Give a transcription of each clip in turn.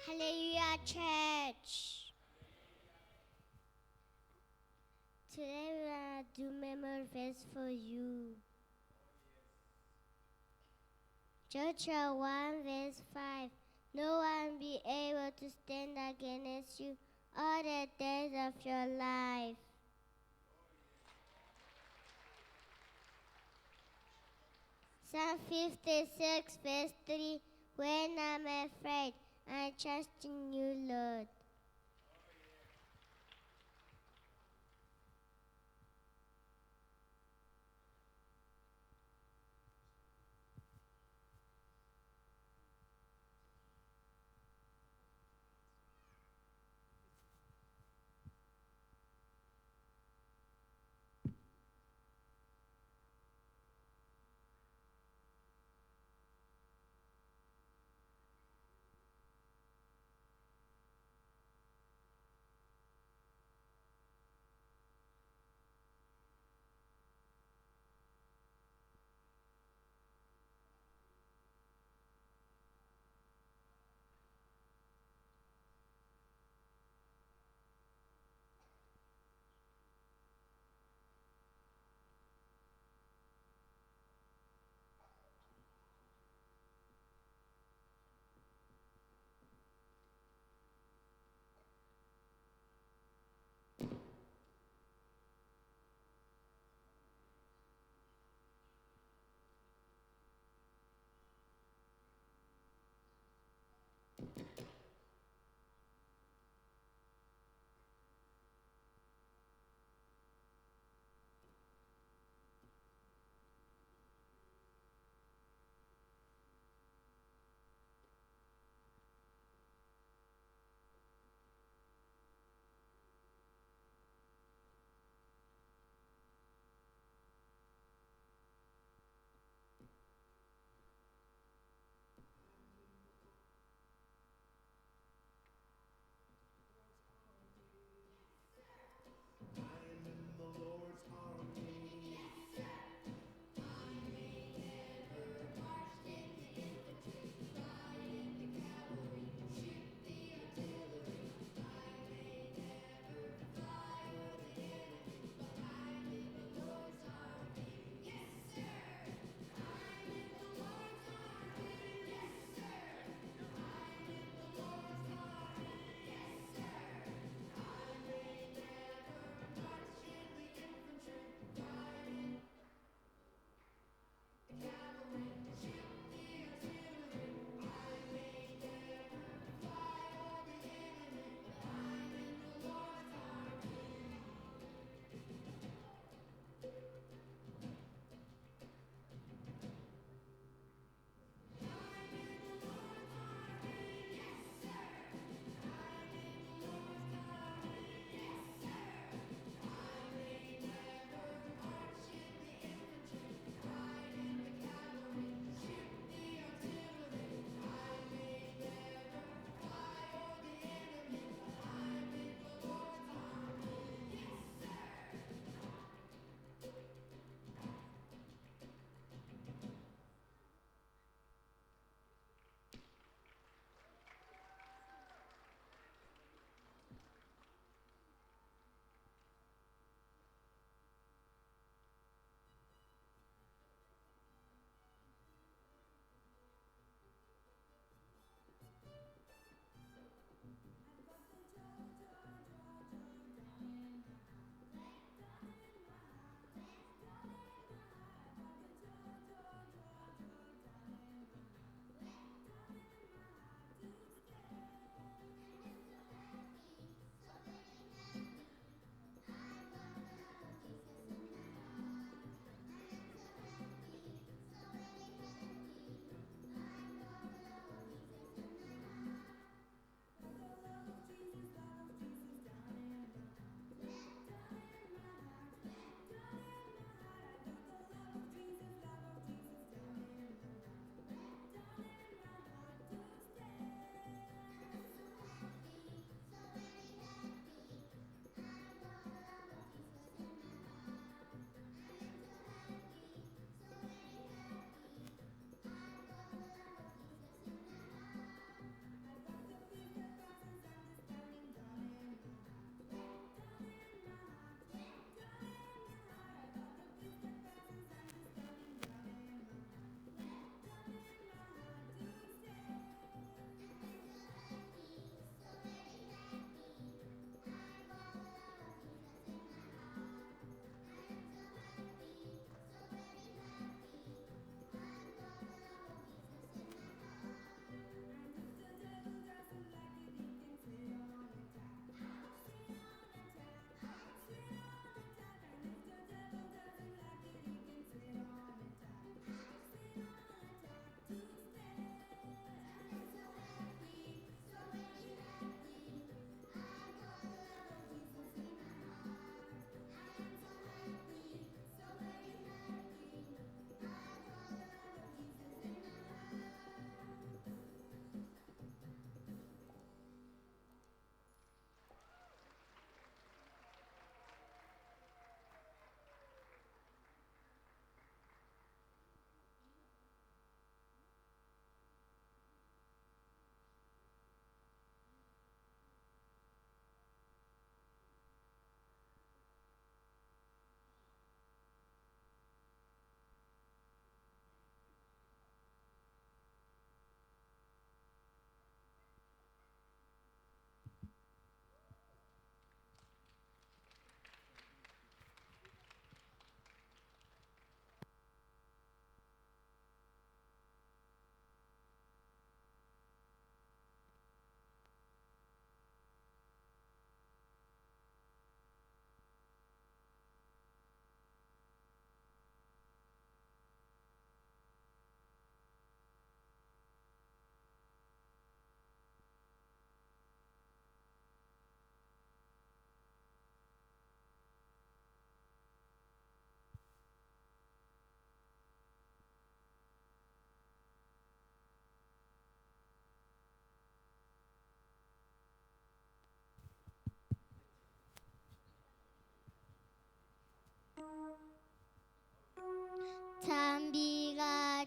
Hallelujah, church. Today we are do memory verse for you. Joshua 1 verse 5. No one be able to stand against you all the days of your life. Psalm 56 verse 3. When I'm afraid, I trust in you, Lord.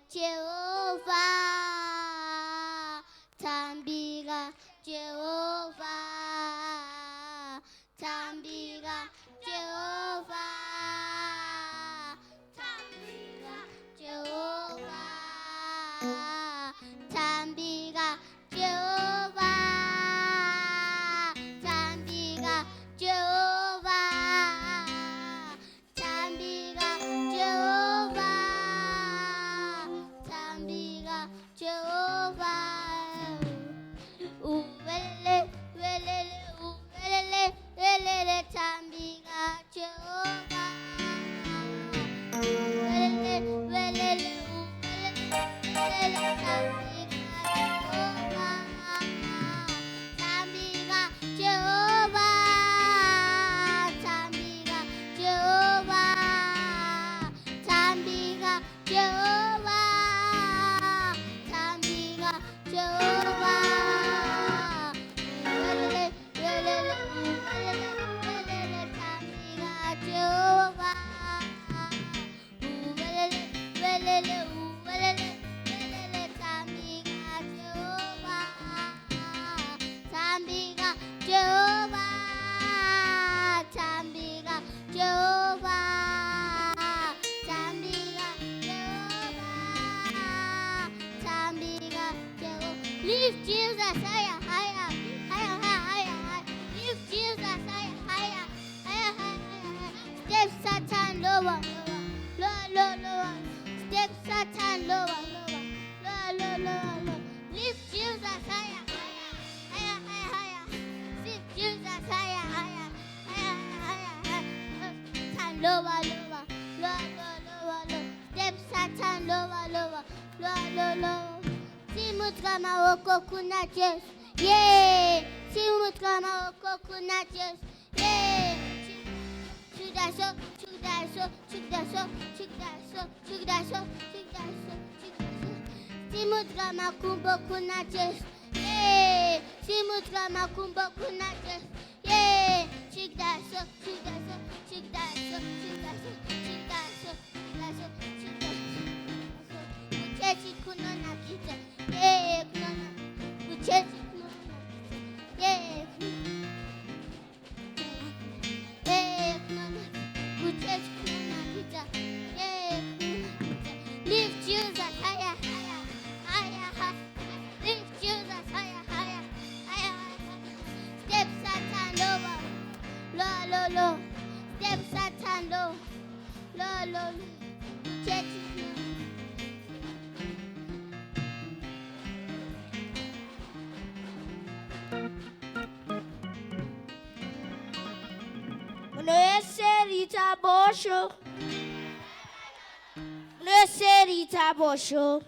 Jehovah, Tambiga, Jehovah, Tambiga, Jehovah, Tambiga, Jehovah, Tambiga, Jehovah, Tambiga, Jehovah, Tambiga, Jehovah, Tambiga, Jehovah. Uwelele, welele, uwelele, welele, Tambiga, Jehovah. Uwelele, welele, uwelele, welele, Tambiga, Jehovah. Tambiga, Jehovah, Tambiga, Jehovah, Tambiga, Jehovah, Tambiga, Jehovah. Welele, welele, welele, welele, Tambiga, Jehovah. Welele, welele, welele, welele, Tambiga, Jehovah. Tambiga, Jehovah, Tambiga, Jehovah, Tambiga, Jehovah, Tambiga, Jehovah. Lift Jesus higher, higher, higher, higher, higher. Lift Jesus higher, higher, higher, higher, higher. Step Satan lower, lower, lower, lower. Step Satan lower, lower, lower, lower, lower, lower. Lift Jesus higher, higher, higher, higher, higher. Lift Jesus higher, higher, higher, higher, higher. Satan lower, lower, lower, lower, lower, lower. Step Satan lower, lower, lower, lower, lower. Simut kama woko kuna Yesu, yeah. Simut kama woko kuna Yesu, yeah. Chudaso, chudaso, chudaso, chudaso, chudaso, chudaso, chudaso. Simut kama kumbo kuna Yesu, yeah. Simut kama kumbo kuna Yesu, yeah. Chudaso, chudaso, chudaso, chudaso, chudaso, chudaso, chudaso. Uchechi kuno na kita, yeah, kuno na. Uchechi kuno na kita, yeah, kuno na. Uchechi kuno na kita, yeah, kuno na kita. Lift Jesus higher, higher, higher, higher. Lift Jesus higher, higher, higher, higher. Step Satan lower, low, low, low. Step Satan low, low, low, low. Uchechi kuno. Neserita bosho, neserita bosho,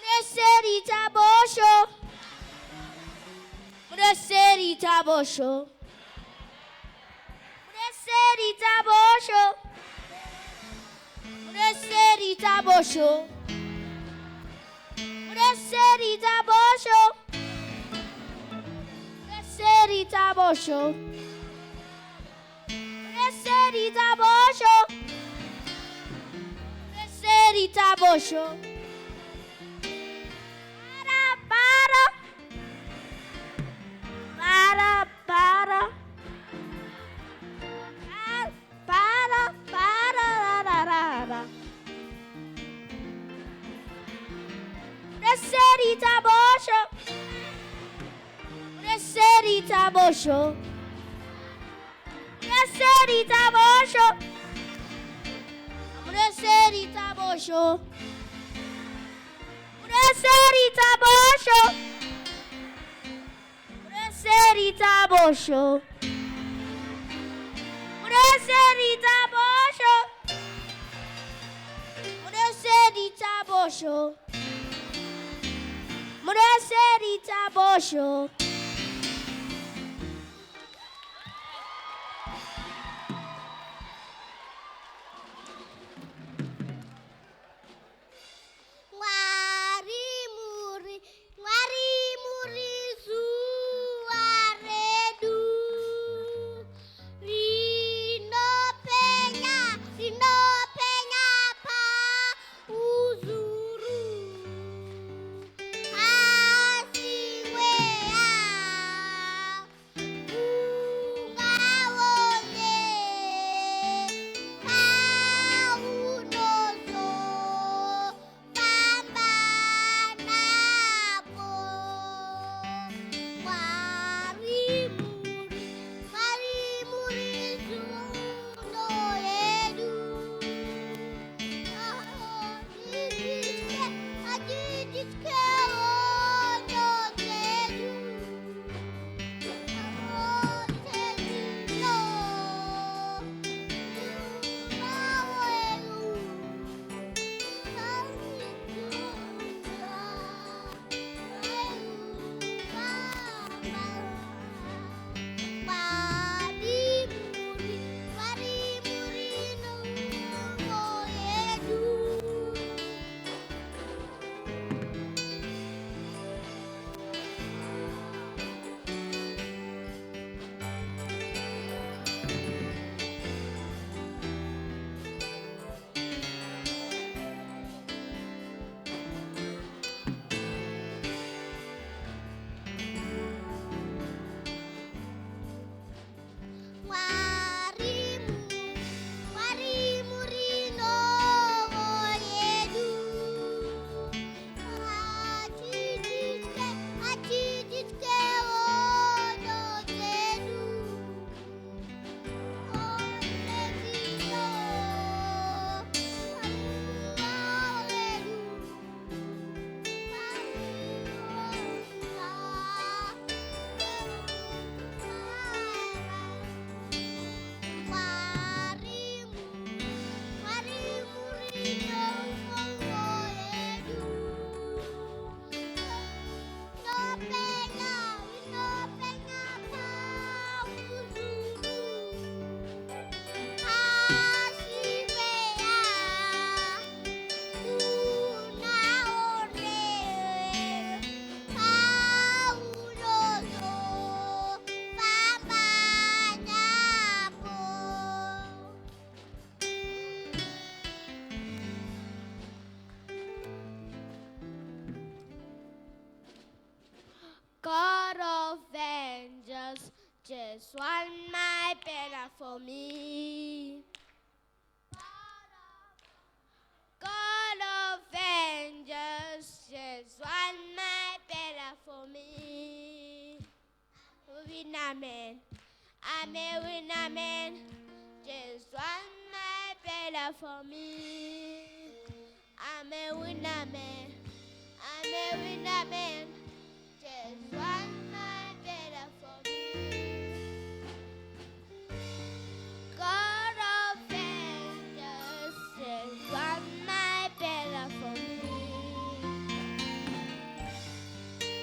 neserita bosho, neserita bosho, neserita bosho, neserita bosho, neserita bosho, neserita bosho. Neserita bosho, neserita bosho. Para, para, para, para, para, para, para. Neserita bosho, neserita bosho. Neserita bosho, neserita bosho, neserita bosho, neserita bosho, neserita bosho, neserita bosho, neserita bosho. of vengeance, just one night better for me. God of vengeance, just one night better for me. Winner man, I'm a winner man, just one night better for me. I'm a winner man, I'm a winner man, just one night better for me. God of vengeance, just one night better for me.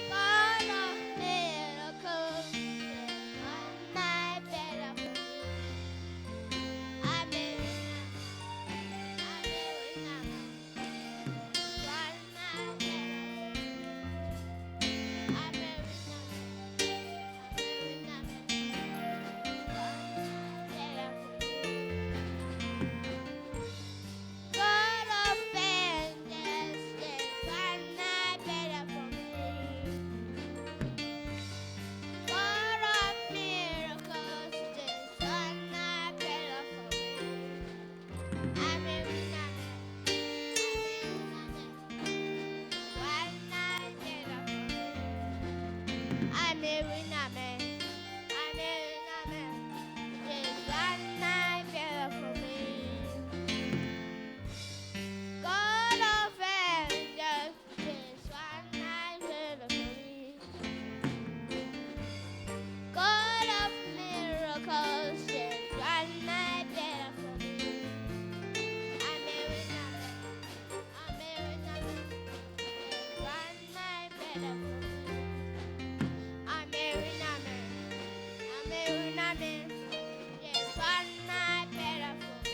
God of miracles, just one night better for me. I'm a winner, one night better for me. I'm a winner, better for me. God of vengeance, just one night better for me. God of miracles, just one night better for me. I'm a winner, one night better for me. I'm a winner, man. I'm a winner, man. Just one night better for me. God of vengeance, just one night better for me. God of miracles, just one night better for me. I'm a winner, man. I'm a winner, man. Just one night better for me. I'm a winner, man. I'm a winner, man. Just one night better for me.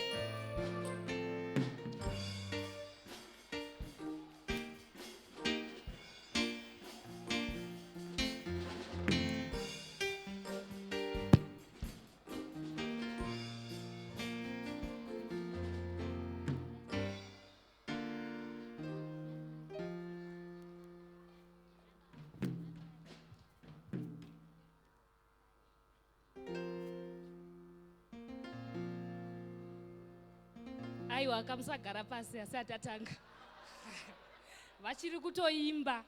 Aiwa, kamusagara pasi asati atanga. Vachiri kutoimba.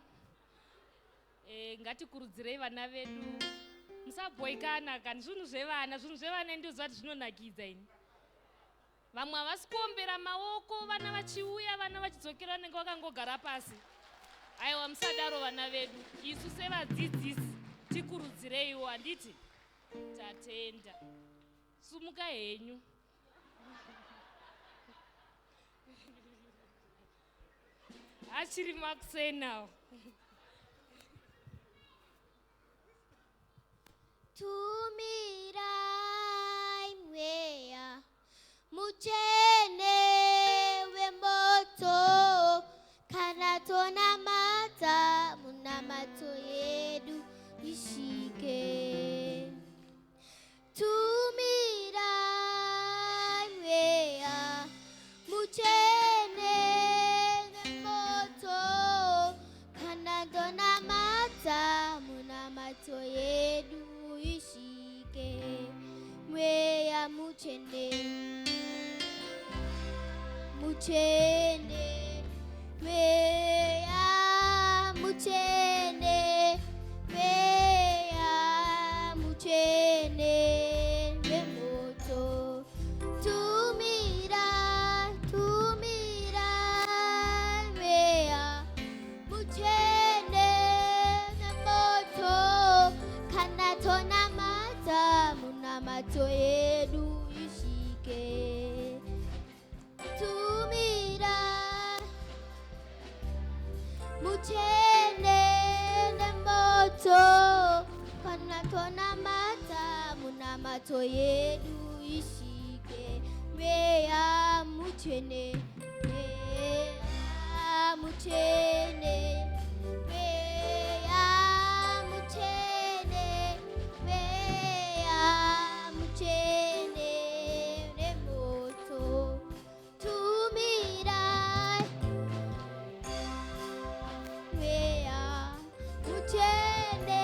Ngatikurudzirei vana vedu. Musabhoikana kana zvinhu zvevana ndizvo zvati zvinonakidza ini. Vamwe havasi kuombera maoko, vana vachiuya, vana vachidzokera vanenge vakangogara pasi. Aiwa, musadaro vana vedu. Isu sevadzidzisi tikurudzireiwo, handiti? Tatenda. Sumuka henyu. Achiri makusei nawo. Tumirai mweya muchene wemoto, kana tonamata munamato yedu ishike. Tumirai mweya muchene wemoto, kana tonamata munamato yedu ishike. Mweya muchene, muchene, mweya muchene, mweya muchene wemoto. Tumira, tumira, mweya muchene wemoto, kana tonamata munamato yedu ishike. Tumira muchene wemoto, kana tonamata munamato yedu ishike. Mweya muchene, mweya muchene, mweya muchene, mweya muchene wemoto. Tumira mweya muchene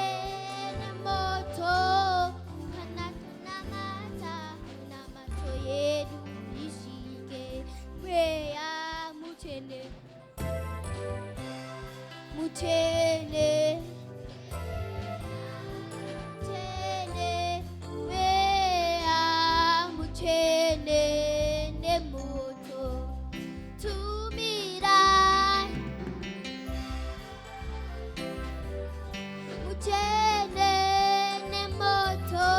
muchene nemoto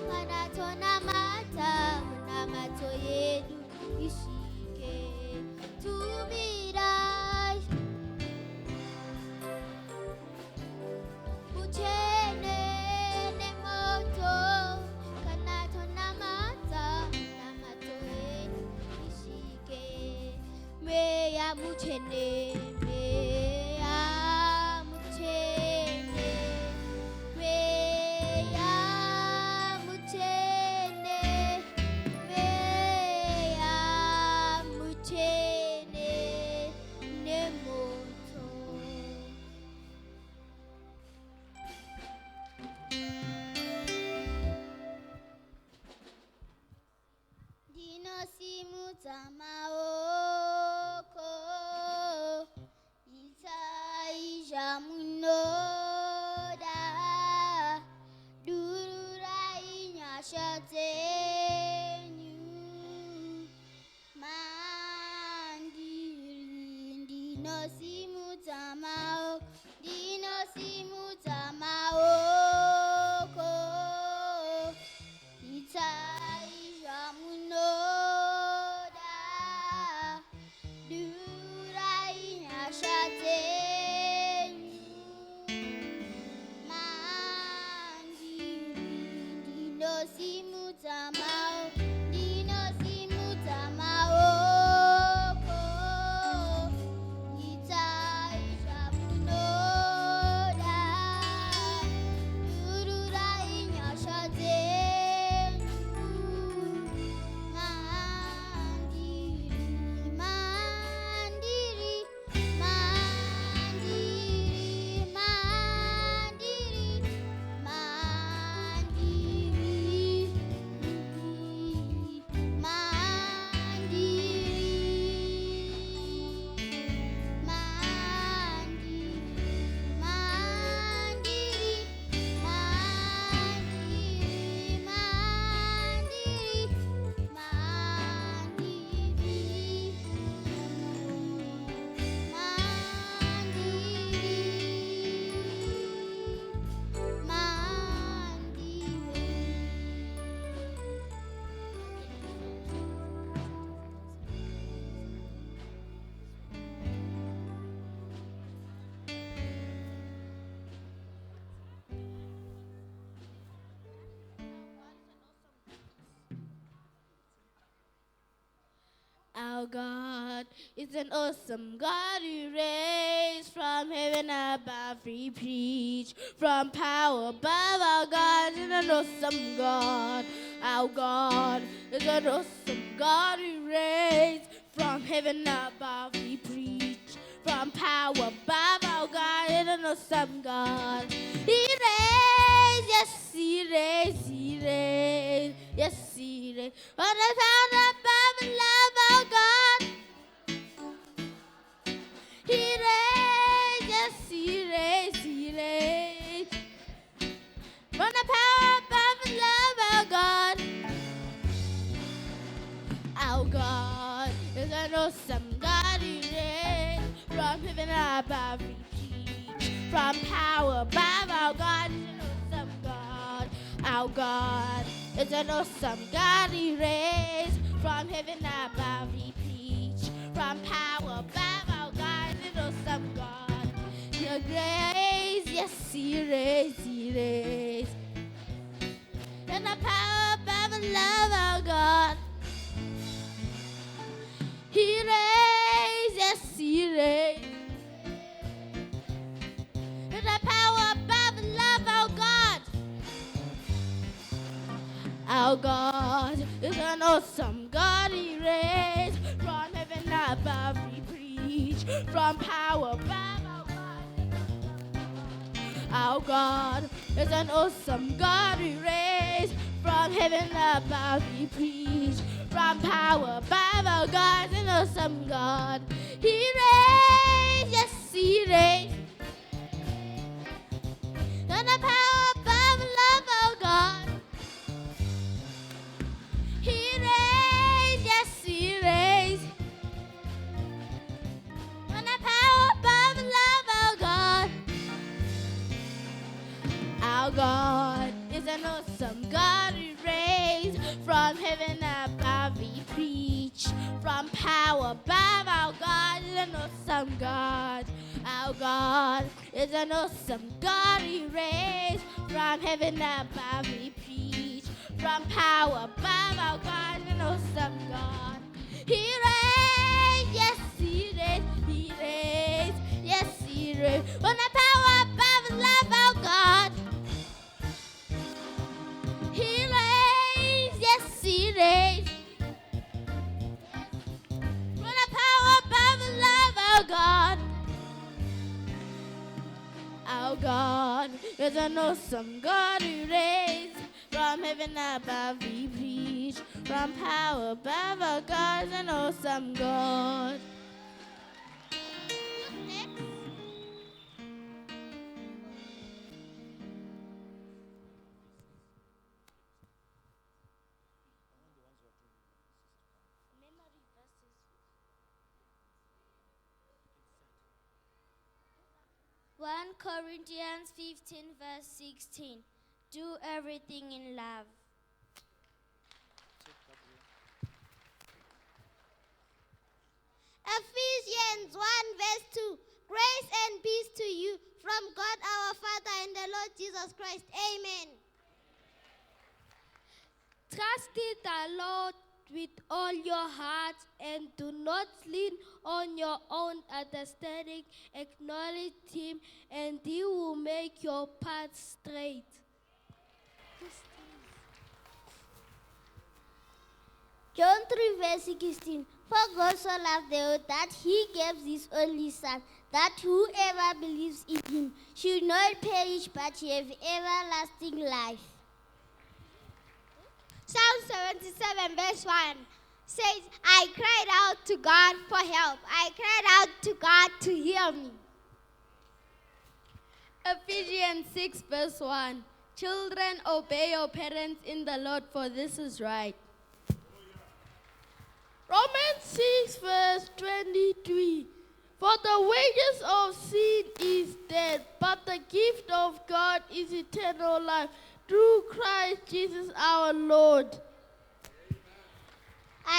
kanatona mata namato yedu ishike tumira muchene nemoto kanatona mata namato yedu ishike meya muchene meya muchene meya muchene meya muchene nemoto dinosimuta maoko itaija munoda dururainya shatenyu mandiri dinosimuta maoko itaija munoda dururainya shatenyu mandiri dinosimuta maoko itaija munoda dururainya shatenyu mandiri Our God is an awesome God who reigns from heaven above. We preach from power above. Our God is an awesome God. Our God is an awesome God who reigns from heaven above. We preach from power above. Our God is an awesome God. He reigns, yes, He reigns, He reigns, yes, He reigns. On the throne above and love our God. He reigns, yes, He reigns, He reigns. From the power above and love our God. Our God is an awesome God. He reigns from heaven above. We preach from power above. Our God is an awesome God. Our God is an awesome God. He reigns from heaven above. We preach from power above. Our God is an awesome God. Your grace, yes, He reigns, He reigns. And the power above and love our God. He reigns, yes, He reigns. And the power above and love our God. Our God is an awesome God. He reigns from heaven above. We preach from power above. Our God is an awesome God. He reigns from heaven above. We preach from power above. Our God is an awesome God. He reigns, yes, He reigns. And the power above and love our God. He reigns, yes, He reigns. And the power above and love our God. Our God is an awesome God we raise. From heaven above we preach. From power above, our God is an awesome God. Our God is an awesome God we raise. From heaven above we preach. From power above, our God is an awesome God. He reigns, yes he reigns, he reigns, yes he reigns. From the power above his love, our God. He reigns, yes he reigns. From the power above his love, our God. Our God is an awesome God we raise. From heaven above we preach. From power above, our God is an awesome God. Next. 1 Corinthians 15 verse 16. Do everything in love. Ephesians 1 verse 2. Grace and peace to you from God our Father and the Lord Jesus Christ. Amen. Trust in the Lord with all your heart and do not lean on your own understanding. Acknowledge Him and He will make your path straight. John 3 verse 16. For God so loved the world that He gave His only Son, that whoever believes in Him should not perish but have everlasting life. Psalm 77 verse 1 says, I cried out to God for help. I cried out to God to hear me. Ephesians 6 verse 1. Children, obey your parents in the Lord, for this is right. Romans 6 verse 23. For the wages of sin is death, but the gift of God is eternal life through Christ Jesus our Lord.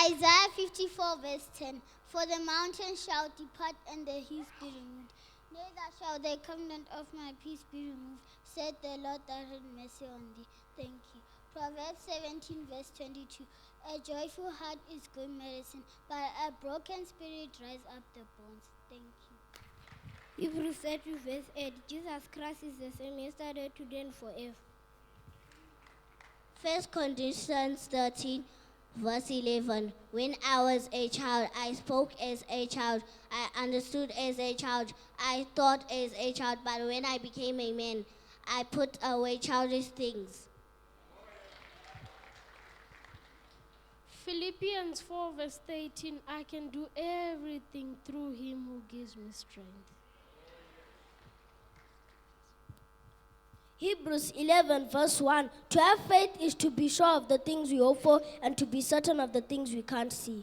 Isaiah 54 verse 10. For the mountains shall depart and the hills be removed. Neither shall the covenant of my peace be removed, said the Lord that had mercy on thee. Thank you. Proverbs 17 verse 22. A joyful heart is good medicine, but a broken spirit dries up the bones. Thank you. Hebrews 30 verse 8. Jesus Christ is the same yesterday, today, and forever. 1 Corinthians 13 verse 11. When I was a child, I spoke as a child. I understood as a child. I thought as a child. But when I became a man, I put away childish things. Philippians 4 verse 18. I can do everything through Him who gives me strength. Hebrews 11 verse 1. To have faith is to be sure of the things we hope for and to be certain of the things we can't see.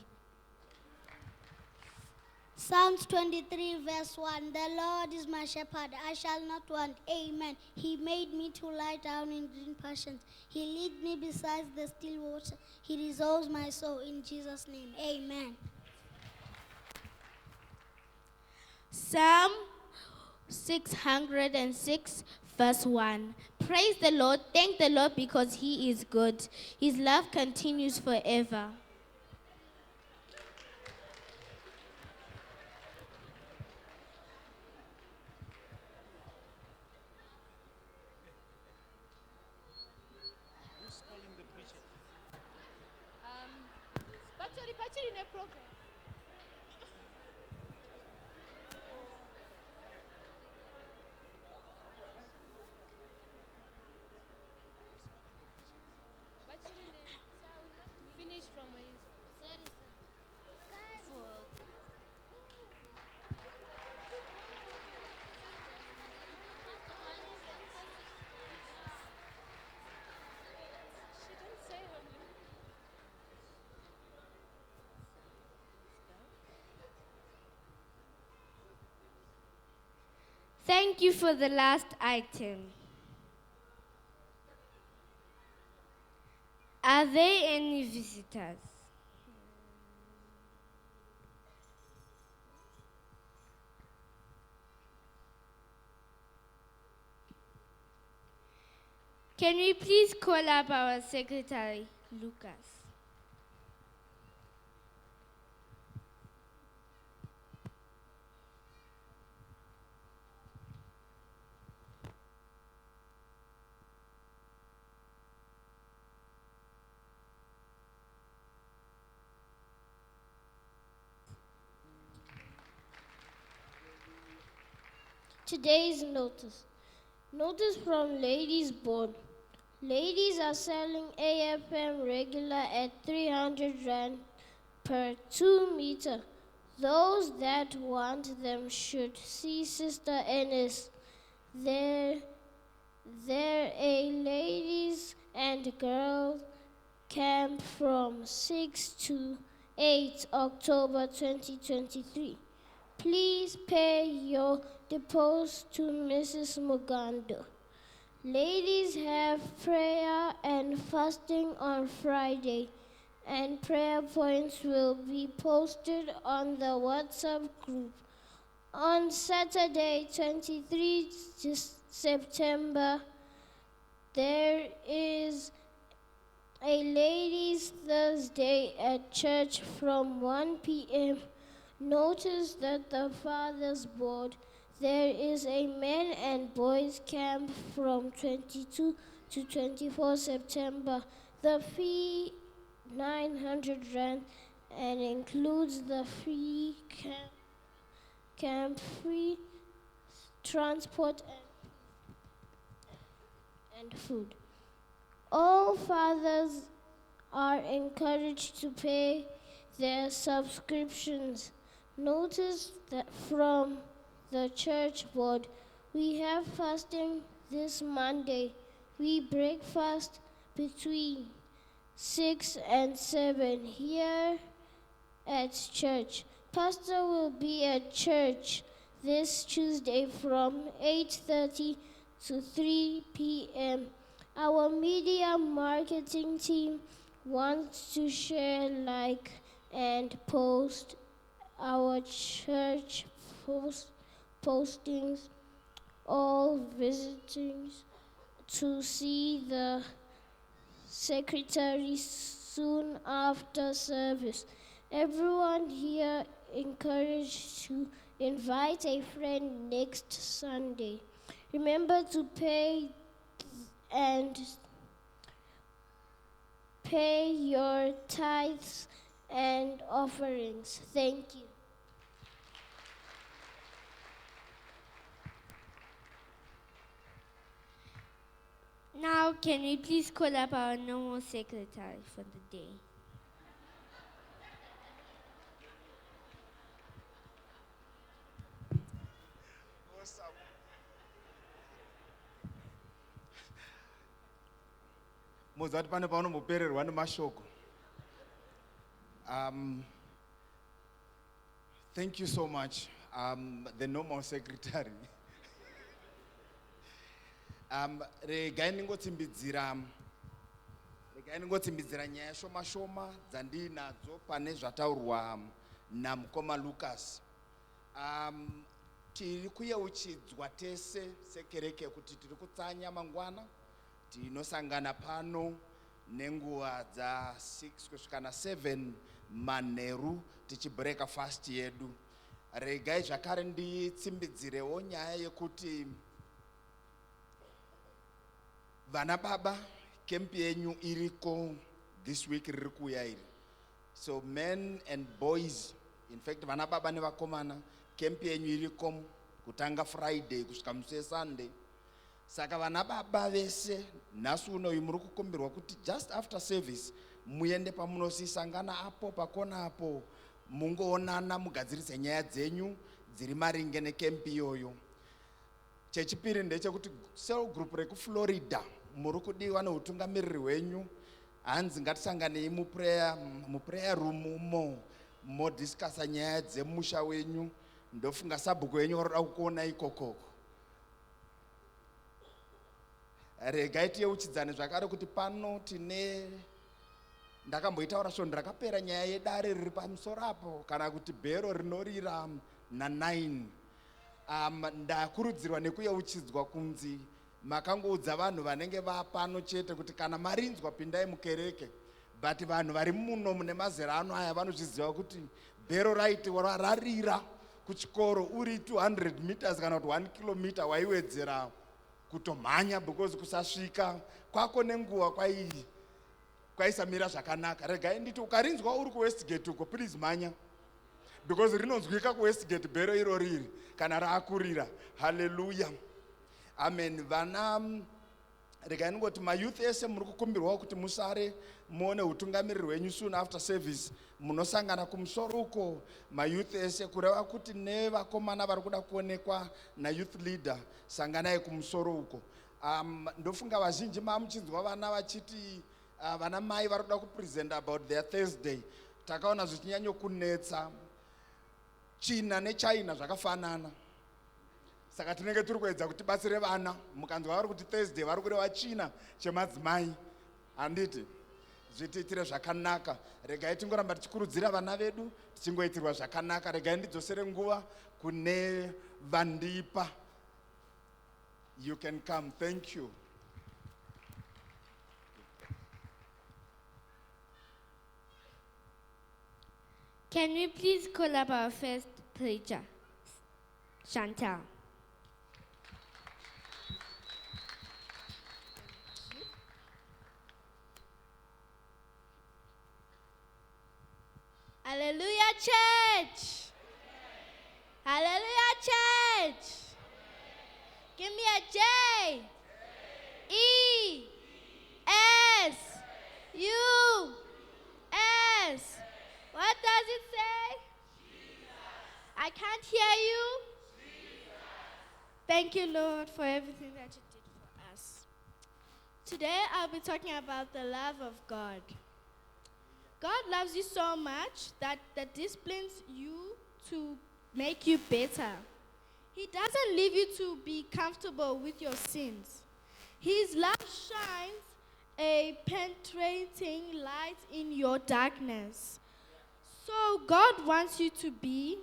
Psalms 23 verse 1. The Lord is my shepherd, I shall not want. Amen. He made me to lie down in green pastures. He leads me beside the still water. He restores my soul. In Jesus' name. Amen. Psalm 606 verse 1. Praise the Lord, thank the Lord because He is good. His love continues forever. Thank you for the last item. Are there any visitors? Can we please call up our secretary, Lucas? Today's notice. Notice from Ladies Board. Ladies are selling AFM regular at 300 Rand per 2 meter. Those that want them should see Sister Ennis. They're a ladies and girls camp from 6 to 8 October 2023. Please pay your deposit to Mrs. Mugando. Ladies have prayer and fasting on Friday, and prayer points will be posted on the WhatsApp group. On Saturday, 23 September, there is a ladies' Thursday at church from 1 p.m. Notice that the Father's Board, there is a men and boys camp from 22 to 24 September. The fee 900 Rand and includes the free camp free transport and food. All fathers are encouraged to pay their subscriptions. Notice that from the church board, we have fasting this Monday. We break fast between 6 and 7 here at church. Pastor will be at church this Tuesday from 8:30 to 3 p.m. Our media marketing team wants to share, like, and post our church postings. All visitors to see the secretary soon after service. Everyone here encouraged to invite a friend next Sunday. Remember to pay your tithes and offerings. Thank you. Now, can we please call up our normal secretary for the day? Mozart pane paunombopererwa nemashoko. Thank you so much, the normal secretary. Regai ndingotsimbidzira nyaya shoma shoma dzandinadzo pane zvataurwa namukoma Lucas. Tiri kuyeuchidzwa tese sekereke kuti tiri kutsanya mangwana, tinosangana pano nenguva dza 6 kusvika na 7 manheru tichibreka fast yedu. Regai zvakare nditsimbidzirewo nyaya yekuti vana baba kempi yenyu iriko this week riri kuuya iri. So men and boys, in fact vana baba nevakomana kempi yenyu iriko kutanga Friday kusvika musi Sunday. Saka vana baba vese nhasi unoyu muri kukumbirwa kuti just after service muende pamunosisangana apo pakona apo mungoonana mugadzirise nyaya dzenyu dziri maringe nekempi iyoyo. Chechipiri ndechekuti cell group rekuFlorida muri kudiwa neutungamiriri hwenyu. Hanzi ngatisanganei muprayer room umo modiscassa nyaya dzemusha wenyu. Ndofunga sabhuku yenyu roda kukuona ikoko. Regai tiyeuchidzane zvakare kuti pano tine ndakamboitaura svondo rakapera nyaya yedare riri pamusoro apo kana kuti bhero rinorira na9. Ndakurudzirwa nekuyeuchidzwa kunzi makangoudza vanhu vanenge vapano chete kuti kana marinzwa pindai mukereke, but vanhu vari muno mune mazera ano aya vanozviziva kuti bhero raiti rarira kuchikoro uri 200 meters kana kuti 1 kilometer waiwedzera kutomhanya because kusasvika kwako nenguva kwaisamira zvakanaka. Regai nditi ukarinzwa uri kuwestgate uko, please mhanya, because rinonzwika kuwestgate bhero iro riri kana raakurira. Haleluya, amen. Vana, regai ningoti mayouth ese muri kukumbirwa kuti musare muone utungamiriri hwenyu soon after service. Munosangana kumusoro uko mayouth ese, kureva kuti nevakomana vari kuda kuonekwa nayouth leader, sanganai kumusoro uko. Ndofunga vazhinji mamuchinzwa vana vachiti vana mai vari kuda kupresent about their Thursday. Takaona zvichinyanyo kunetsa, China neChina zvakafanana, saka tinenge turi kuedza kuti batsire vana. Mukanzwa vari kuti Thursday vari kureva China chemadzimai, handiti zvitiitire zvakanaka. Regai tingoramba tichikurudzira vana vedu tichingoitirwa zvakanaka. Regai ndidzosere nguva kune vandipa. You can come. Thank you. Can we please call up our first preacher, Chantal? Hallelujah, church. Hallelujah, church. Give me a J. E. S. U. S. What does it say? I can't hear you. Thank you, Lord, for everything that you did for us. Today, I'll be talking about the love of God. God loves you so much that disciplines you to make you better. He doesn't leave you to be comfortable with your sins. His love shines a penetrating light in your darkness. So God wants you to be,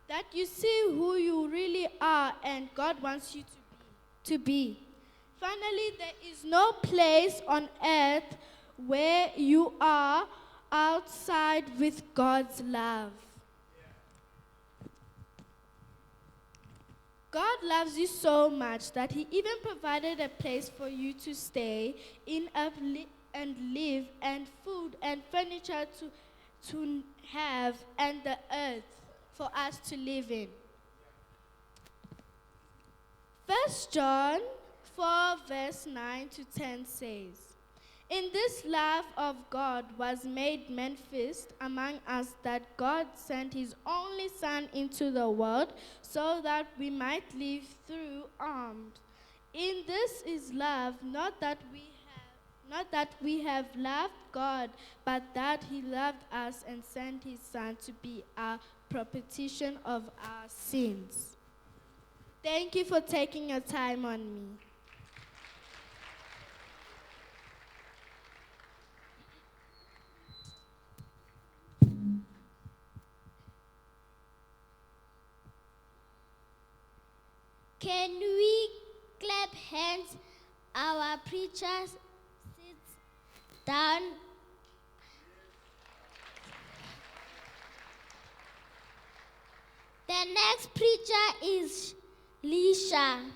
that you see who you really are, and God wants you to be. Finally, there is no place on earth where you are outside with God's love. God loves you so much that He even provided a place for you to stay in and live, and food and furniture to have, and the earth for us to live in. 1 John 4 verse 9 to 10 says, "In this love of God was made manifest among us, that God sent His only Son into the world so that we might live through him. In this is love, not that we have loved God, but that He loved us and sent His Son to be our propitiation of our sins." Thank you for taking your time on me. Can we clap hands? Our preacher sits down. The next preacher is Lisha.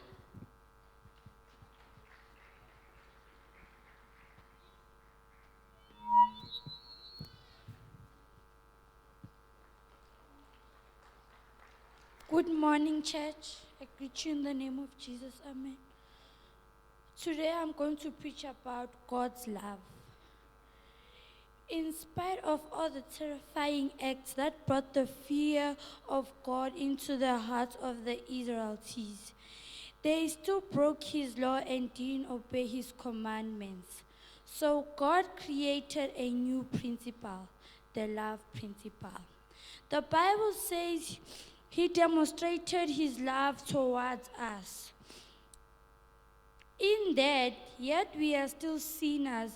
Good morning, church. I greet you in the name of Jesus. Amen. Today I'm going to preach about God's love. In spite of all the terrifying acts that brought the fear of God into the hearts of the Israelites, they still broke His law and didn't obey His commandments. So God created a new principle, the love principle. The Bible says He demonstrated His love towards us. In that, yet we are still sinners,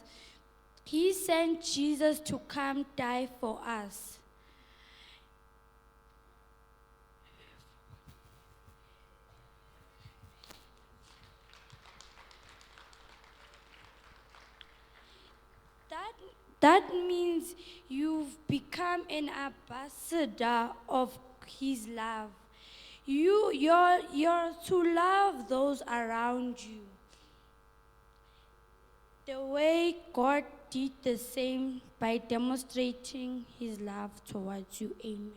He sent Jesus to come die for us. That means you've become an ambassador of His love. You're to love those around you. The way God did the same by demonstrating His love towards you. Amen.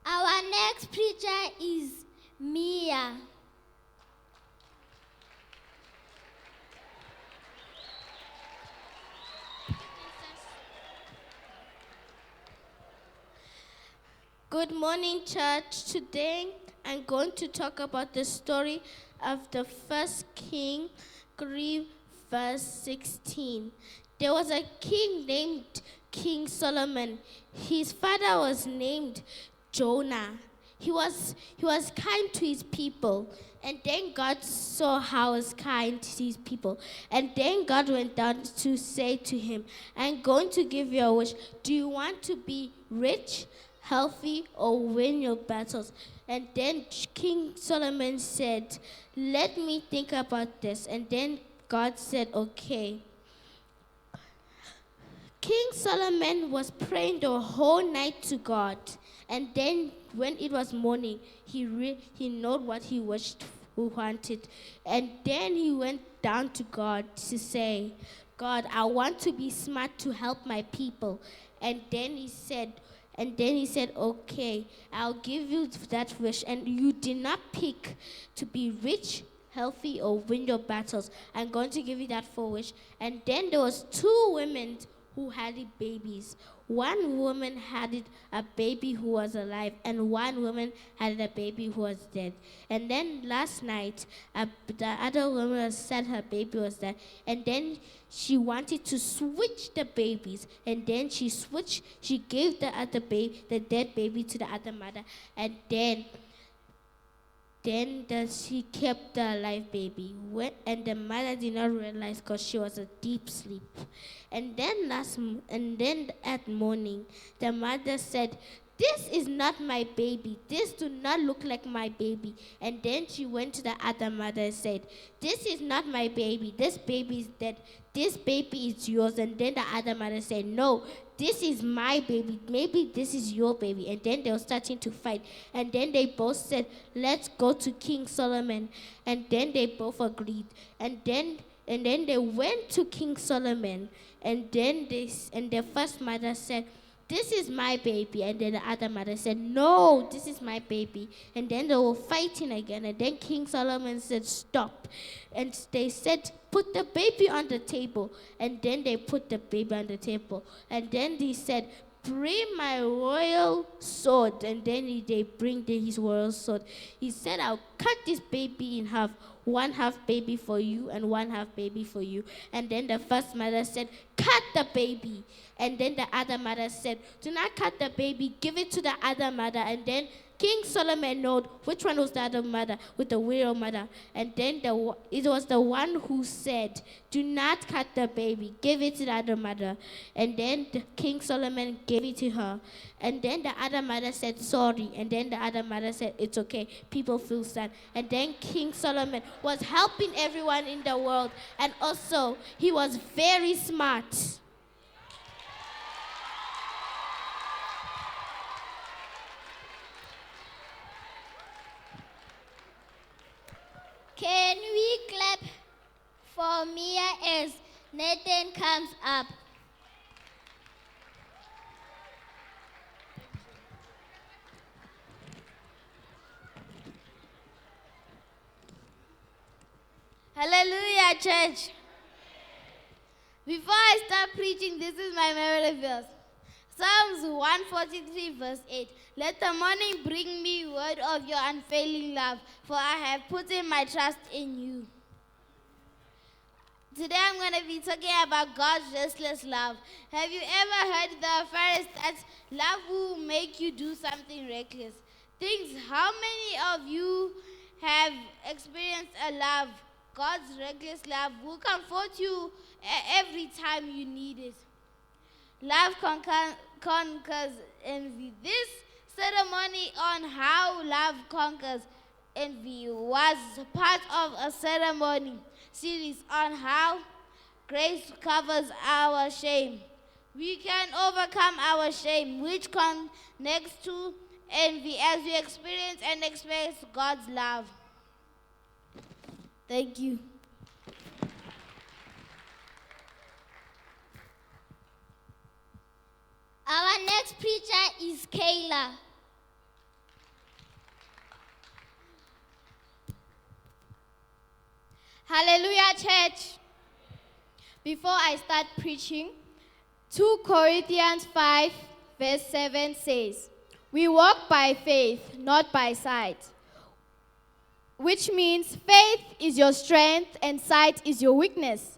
Our next preacher is Mia. Good morning, church. Today I'm going to talk about the story of the first king, 3 verse 16. There was a king named King Solomon. His father was named Jonah. He was kind to his people. And then God saw how he was kind to his people. And then God went down to say to him, I'm going to give you a wish. Do you want to be rich, healthy, or win your battles? And then King Solomon said, let me think about this. And then God said, okay. King Solomon was praying the whole night to God. And then when it was morning, he knew what he wanted. And then he went down to God to say, God, I want to be smart to help my people. And then he said, okay, I'll give you that wish. And you did not pick to be rich, healthy, or win your battles. I'm going to give you that full wish. And then there was 2 women who had babies. One woman had a baby who was alive, and one woman had a baby who was dead. And then last night, the other woman said her baby was dead, and then she wanted to switch the babies, and then she gave the dead baby to the other mother, and then she kept the alive baby. And the mother did not realize because she was a deep sleep. And then at morning, the mother said, this is not my baby. This do not look like my baby. And then she went to the other mother and said, this is not my baby. This baby is dead. This baby is yours. And then the other mother said, no, this is my baby. Maybe this is your baby. And then they were starting to fight. And then they both said, let's go to King Solomon. And then they both agreed. And then they went to King Solomon. And then the first mother said, this is my baby. And then the other mother said, no, this is my baby. And then they were fighting again. And then King Solomon said, stop. And they said, put the baby on the table. And then they put the baby on the table. And then he said, bring my royal sword. And then they bring his royal sword. He said, I'll cut this baby in half. 1 half baby for you and 1 half baby for you. And then the first mother said, cut the baby. And then the other mother said, do not cut the baby, give it to the other mother. And then King Solomon knew which one was the other mother, with the widow mother. And then it was the one who said, do not cut the baby, give it to the other mother. And then King Solomon gave it to her. And then the other mother said, sorry. And then the other mother said, it's okay, people feel sad. And then King Solomon was helping everyone in the world. And also, he was very smart. Can we clap for Mia as Nathan comes up? Hallelujah, church. Before I start preaching, this is my memory verse. Psalms 143 verse 8. Let the morning bring me word of your unfailing love, for I have put in my trust in you. Today I'm going to be talking about God's restless love. Have you ever heard the phrase that love will make you do something reckless? Things, how many of you have experienced a love, God's reckless love, who comforts you every time you need it? Love conquers envy. This ceremony on how love conquers envy was part of a ceremony series on how grace covers our shame. We can overcome our shame, which connects to envy as we experience and express God's love. Thank you. Our next preacher is Kayla. Hallelujah, church. Before I start preaching, 2 Corinthians 5, verse 7 says, "We walk by faith, not by sight." Which means faith is your strength and sight is your weakness.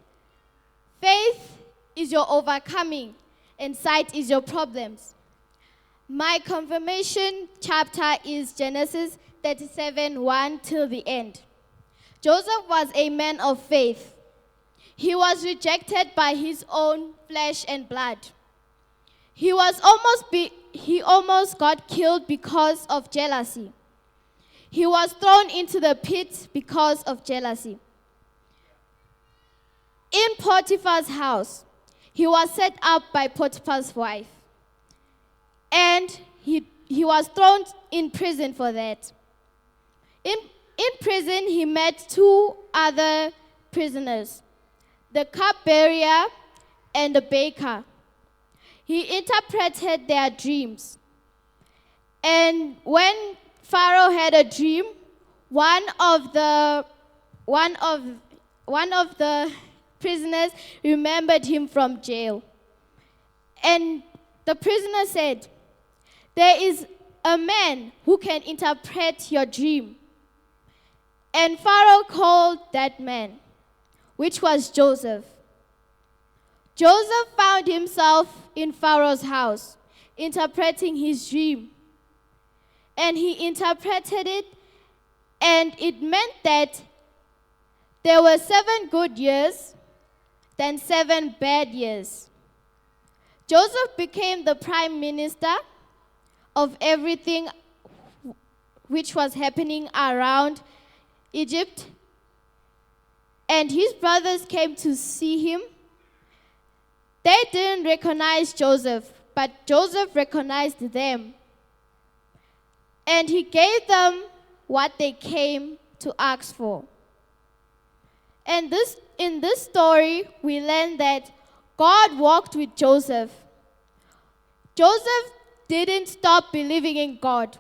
Faith is your overcoming and sight is your problems. My confirmation chapter is Genesis 37, 1 till the end. Joseph was a man of faith. He was rejected by his own flesh and blood. He almost got killed because of jealousy. He was thrown into the pit because of jealousy. In Potiphar's house, he was set up by Potiphar's wife. And he was thrown in prison for that. In prison, he met 2 other prisoners, the cupbearer and the baker. He interpreted their dreams. And when Pharaoh had a dream, one of the prisoners remembered him from jail. And the prisoner said, "There is a man who can interpret your dream." And Pharaoh called that man, which was Joseph. Joseph found himself in Pharaoh's house, interpreting his dream. And he interpreted it, and it meant that there were 7 good years, then 7 bad years. Joseph became the prime minister of everything which was happening around Egypt. And his brothers came to see him. They didn't recognize Joseph, but Joseph recognized them. And he gave them what they came to ask for. And in this story, we learn that God walked with Joseph. Joseph didn't stop believing in God.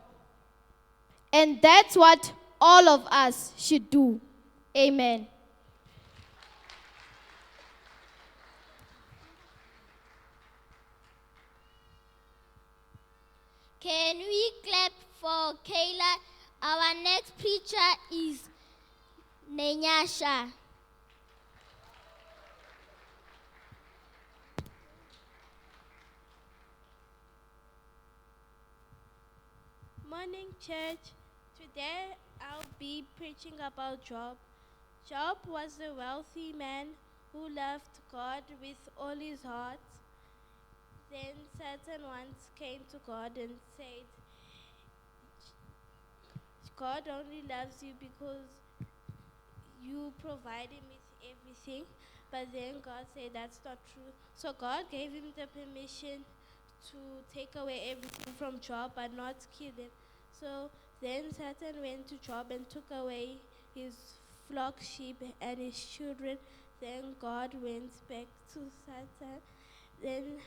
And that's what all of us should do. Amen. Can we clap for Kayla? Our next preacher is Nenyasha. Morning, church. Today I'll be preaching about Job. Job was a wealthy man who loved God with all his heart. Then Satan once came to God and said, "God only loves you because you provide him with everything." But then God said that's not true. So God gave him the permission to take away everything from Job but not kill him. So then Satan went to Job and took away his flock, sheep, and his children. Then God went back to Satan. Then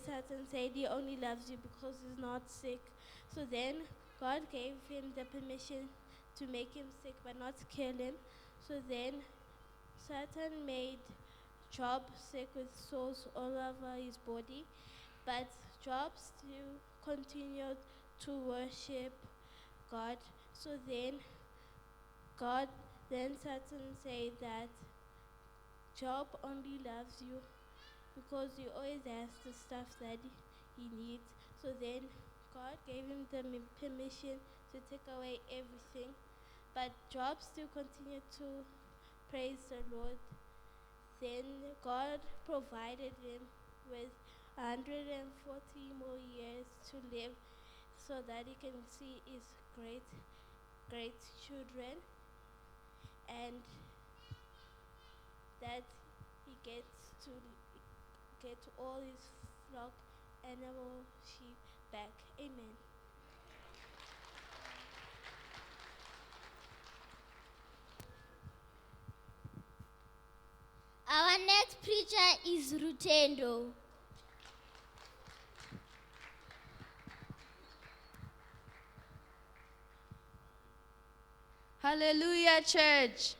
Satan said he only loves you because he's not sick. So then God gave him the permission to make him sick but not kill him. So then Satan made Job sick with sores all over his body, but Job still continued to worship God. So then Satan said that Job only loves you because he always has the stuff that he needs. So then God gave him the permission to take away everything. But Job still continued to praise the Lord. Then God provided him with 140 more years to live so that he can see his great children, and that he gets to get all his flock, animal, sheep back. Amen. Our next preacher is Rutendo. Hallelujah, church.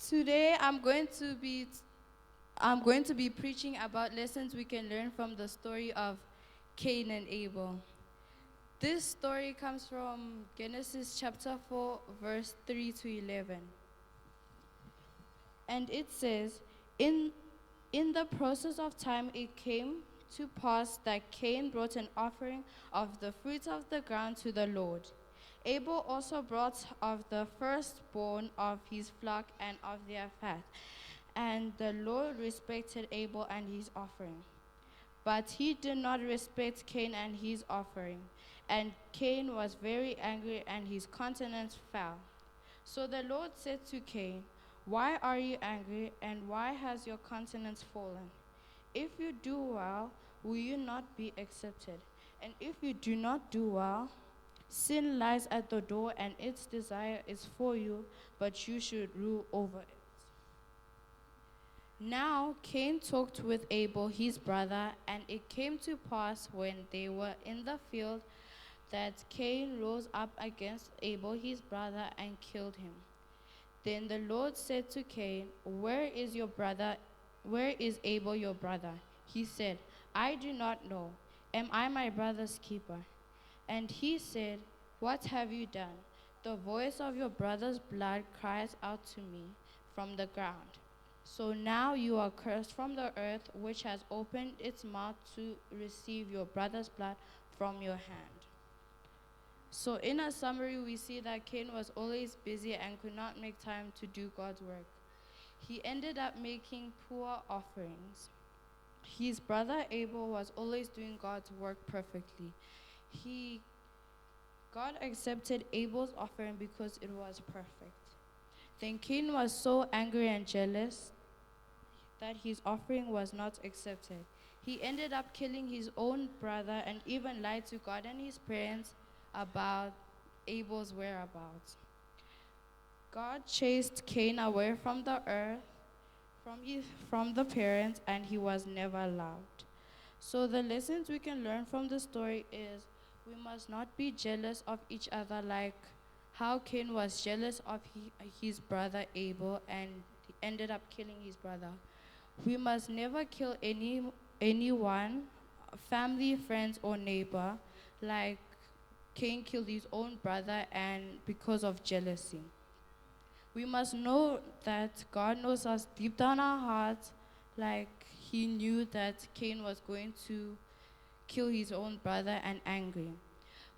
Today I'm going to be preaching about lessons we can learn from the story of Cain and Abel. This story comes from Genesis chapter 4, verse 3 to 11. And it says, in the process of time it came to pass that Cain brought an offering of the fruits of the ground to the Lord. Abel also brought of the firstborn of his flock and of their fat. And the Lord respected Abel and his offering. But he did not respect Cain and his offering. And Cain was very angry, and his countenance fell. So the Lord said to Cain, "Why are you angry, and why has your countenance fallen? If you do well, will you not be accepted? And if you do not do well, sin lies at the door, and its desire is for you, but you should rule over it." Now Cain talked with Abel his brother, and it came to pass when they were in the field that Cain rose up against Abel his brother and killed him. Then the Lord said to Cain, "Where is your brother? Where is Abel your brother?" He said, "I do not know. Am I my brother's keeper?" And he said, "What have you done? The voice of your brother's blood cries out to me from the ground. So now you are cursed from the earth, which has opened its mouth to receive your brother's blood from your hand." So in a summary, we see that Cain was always busy and could not make time to do God's work. He ended up making poor offerings. His brother Abel was always doing God's work perfectly. God accepted Abel's offering because it was perfect. Then Cain was so angry and jealous that his offering was not accepted. He ended up killing his own brother and even lied to God and his parents about Abel's whereabouts. God chased Cain away from the earth, from the parents, and he was never loved. So the lessons we can learn from the story is we must not be jealous of each other like how Cain was jealous of his brother Abel and he ended up killing his brother. We must never kill anyone, family, friends, or neighbor, like Cain killed his own brother and because of jealousy. We must know that God knows us deep down our hearts, like he knew that Cain was going to kill his own brother and angry.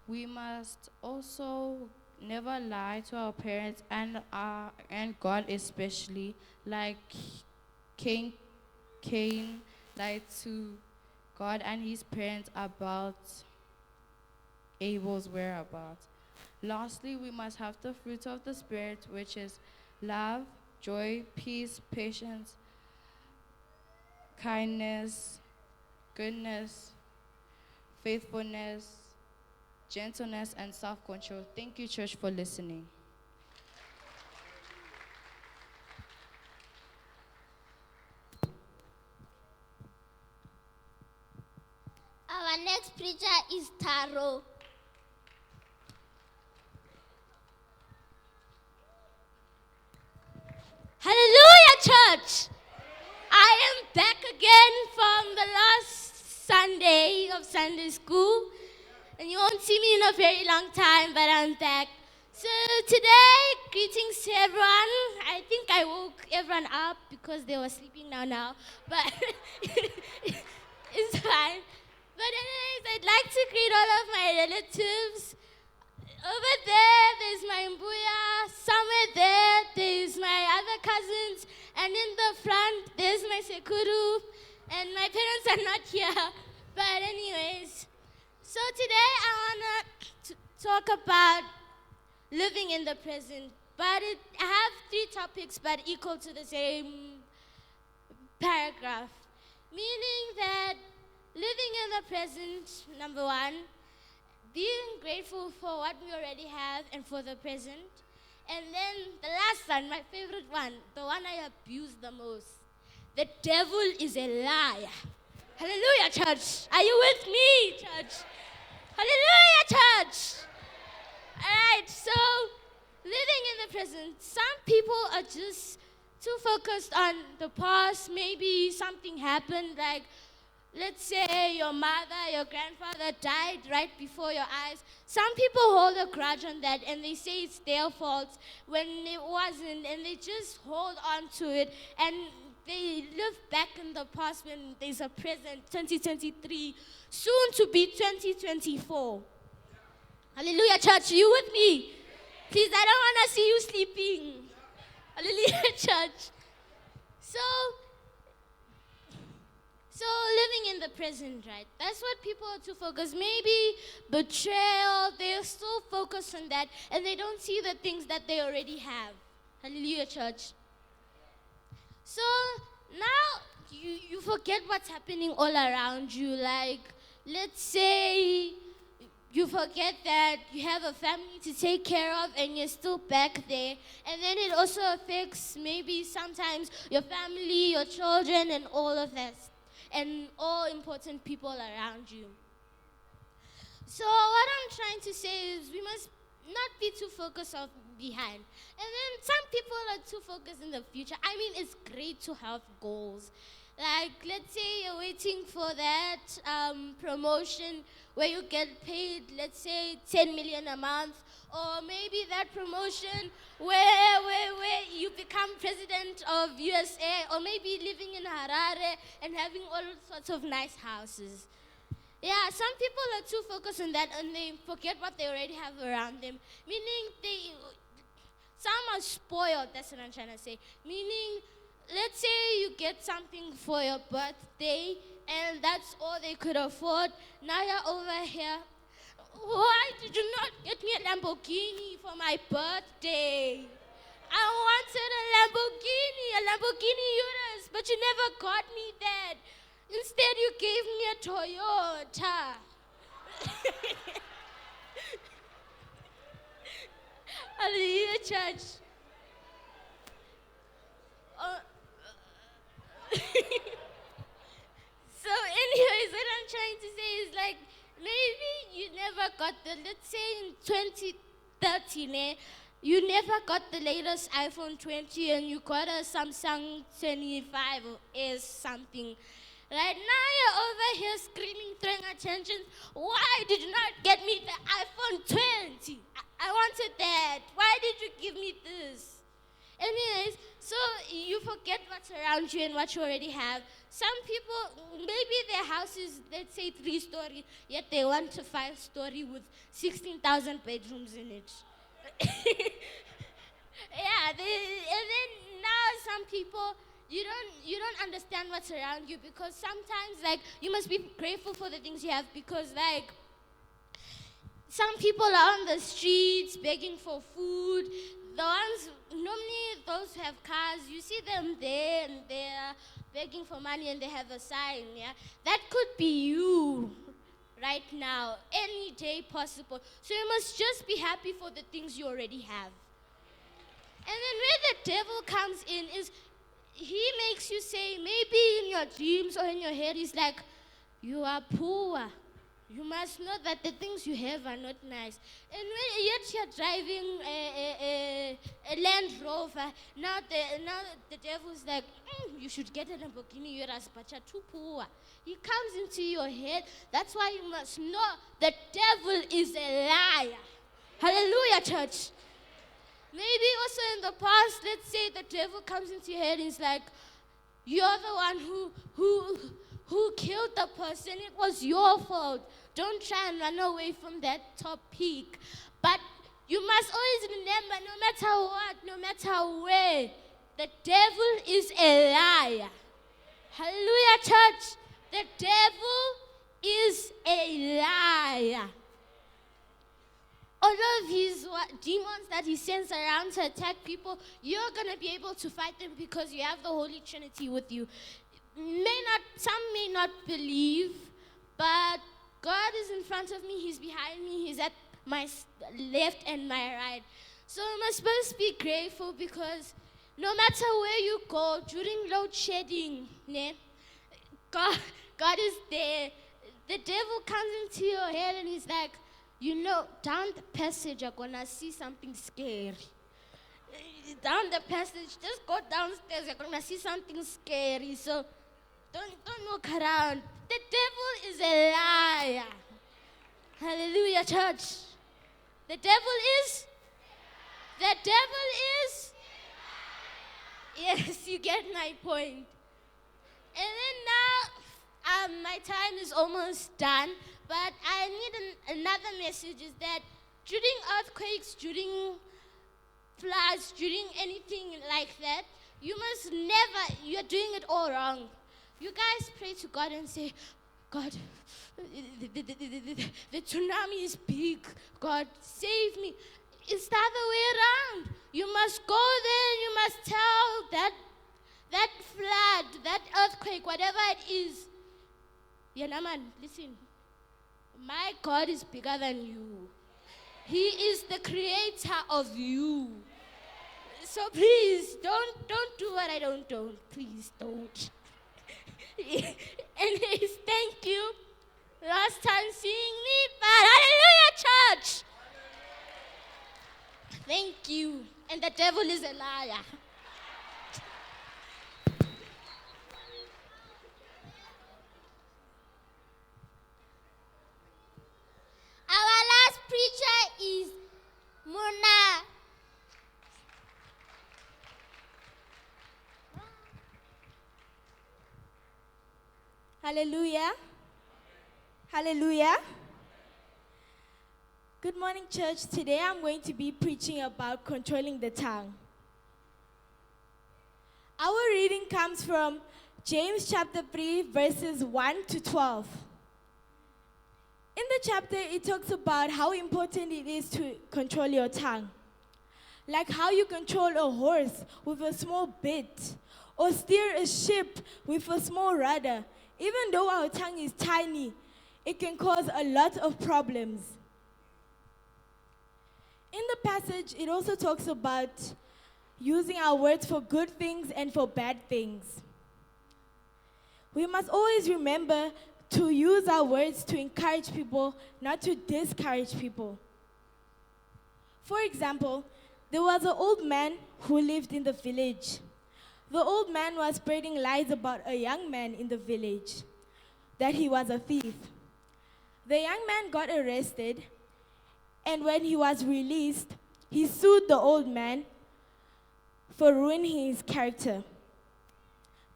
We must also never lie to our parents and God especially, like Cain lied to God and his parents about Abel's whereabouts. Lastly, we must have the fruit of the Spirit, which is love, joy, peace, patience, kindness, goodness, faithfulness, gentleness, and self-control. Thank you, church, for listening. Our next preacher is Taro. Hallelujah, church! I am back again from the last Sunday of Sunday school. And you won't see me in a very long time, but I'm back. So today, greetings to everyone. I think I woke everyone up because they were sleeping now. But it's fine. But my relatives. Over there, there's my mbuya. Somewhere there's my other cousins. And in the front, there's my sekuru. And my parents are not here. But anyways, so today I want to talk about living in the present. But I have 3 topics, but equal to the same paragraph. Meaning that living in the present, number 1, being grateful for what we already have and for the present. And then the last one, my favorite one, the one I abuse the most. The devil is a liar. Hallelujah, church. Are you with me, church? Hallelujah, church. All right, so living in the present. Some people are just too focused on the past. Maybe something happened, like, let's say your mother, your grandfather died right before your eyes. Some people hold a grudge on that and they say it's their fault when it wasn't, and they just hold on to it and they live back in the past when there's a present, 2023, soon to be 2024. Hallelujah, church, are you with me? Please, I don't want to see you sleeping. Hallelujah, church. So living in the present, right? That's what people are too focused. Maybe betrayal, they're still focused on that, and they don't see the things that they already have. Hallelujah, church. So now you forget what's happening all around you. Like, let's say you forget that you have a family to take care of and you're still back there. And then it also affects maybe sometimes your family, your children, and all of that. And all important people around you. So what I'm trying to say is we must not be too focused on behind. And then some people are too focused in the future. I mean, it's great to have goals. Like, let's say you're waiting for that promotion where you get paid, let's say, 10 million a month. Or maybe that promotion where you become president of USA, or maybe living in Harare and having all sorts of nice houses. Yeah, some people are too focused on that and they forget what they already have around them. Meaning some are spoiled, that's what I'm trying to say. Meaning, let's say you get something for your birthday and that's all they could afford. Now you're over here. Why did you not get me a Lamborghini for my birthday? I wanted a Lamborghini Urus, but you never got me that. Instead, you gave me a Toyota. Hallelujah, church. So anyways, what I'm trying to say is, like, maybe you never got let's say in 2013, you never got the latest iPhone 20 and you got a Samsung 25 or S something. Right now you're over here screaming, throwing attention. Why did you not get me the iPhone 20? I wanted that. Why did you give me this? Anyways, so you forget what's around you and what you already have. Some people, maybe their house is, let's say, 3-story, yet they want a 5-story with 16,000 bedrooms in it. Yeah, and then now some people, you don't understand what's around you, because sometimes, like, you must be grateful for the things you have, because, like, some people are on the streets begging for food. The ones, normally those who have cars, you see them there and they're begging for money and they have a sign, yeah? That could be you right now, any day possible. So you must just be happy for the things you already have. And then where the devil comes in is, he makes you say, maybe in your dreams or in your head, he's like, you are poor. You must know that the things you have are not nice. And when yet you're driving a Land Rover, now the devil's like, you should get a Lamborghini Urus, but you're too poor. He comes into your head. That's why you must know the devil is a liar. Hallelujah, church. Maybe also in the past, let's say the devil comes into your head and is like, you're the one who killed the person. It was your fault. Don't try and run away from that topic. But you must always remember, no matter what, no matter where, the devil is a liar. Hallelujah, church. The devil is a liar. All of his demons that he sends around to attack people, you're going to be able to fight them because you have the Holy Trinity with you. Some may not believe, but God is in front of me, he's behind me, he's at my left and my right. So I'm supposed to be grateful because no matter where you go, during load shedding, God is there. The devil comes into your head and he's like, down the passage, you're going to see something scary. Down the passage, just go downstairs, you're going to see something scary. So don't look around. The devil is a liar. Hallelujah, church. The devil is? Yes, you get my point. And then now, my time is almost done, but I need another message is that during earthquakes, during floods, during anything like that, you're doing it all wrong. You guys pray to God and say, God, the tsunami is big. God, save me. It's the other way around. You must go there and you must tell that flood, that earthquake, whatever it is. Man, listen. My God is bigger than you. He is the creator of you. So please, don't do what I don't do. Please don't. Anyways, thank you. Last time seeing me, but hallelujah, church. Thank you. And the devil is a liar. Our last preacher is Mona. Hallelujah. Hallelujah. Good morning, church. Today I'm going to be preaching about controlling the tongue. Our reading comes from James chapter 3, verses 1 to 12. In the chapter, it talks about how important it is to control your tongue. Like how you control a horse with a small bit, or steer a ship with a small rudder. Even though our tongue is tiny, it can cause a lot of problems. In the passage, it also talks about using our words for good things and for bad things. We must always remember to use our words to encourage people, not to discourage people. For example, there was an old man who lived in the village. The old man was spreading lies about a young man in the village, that he was a thief. The young man got arrested, and when he was released, he sued the old man for ruining his character.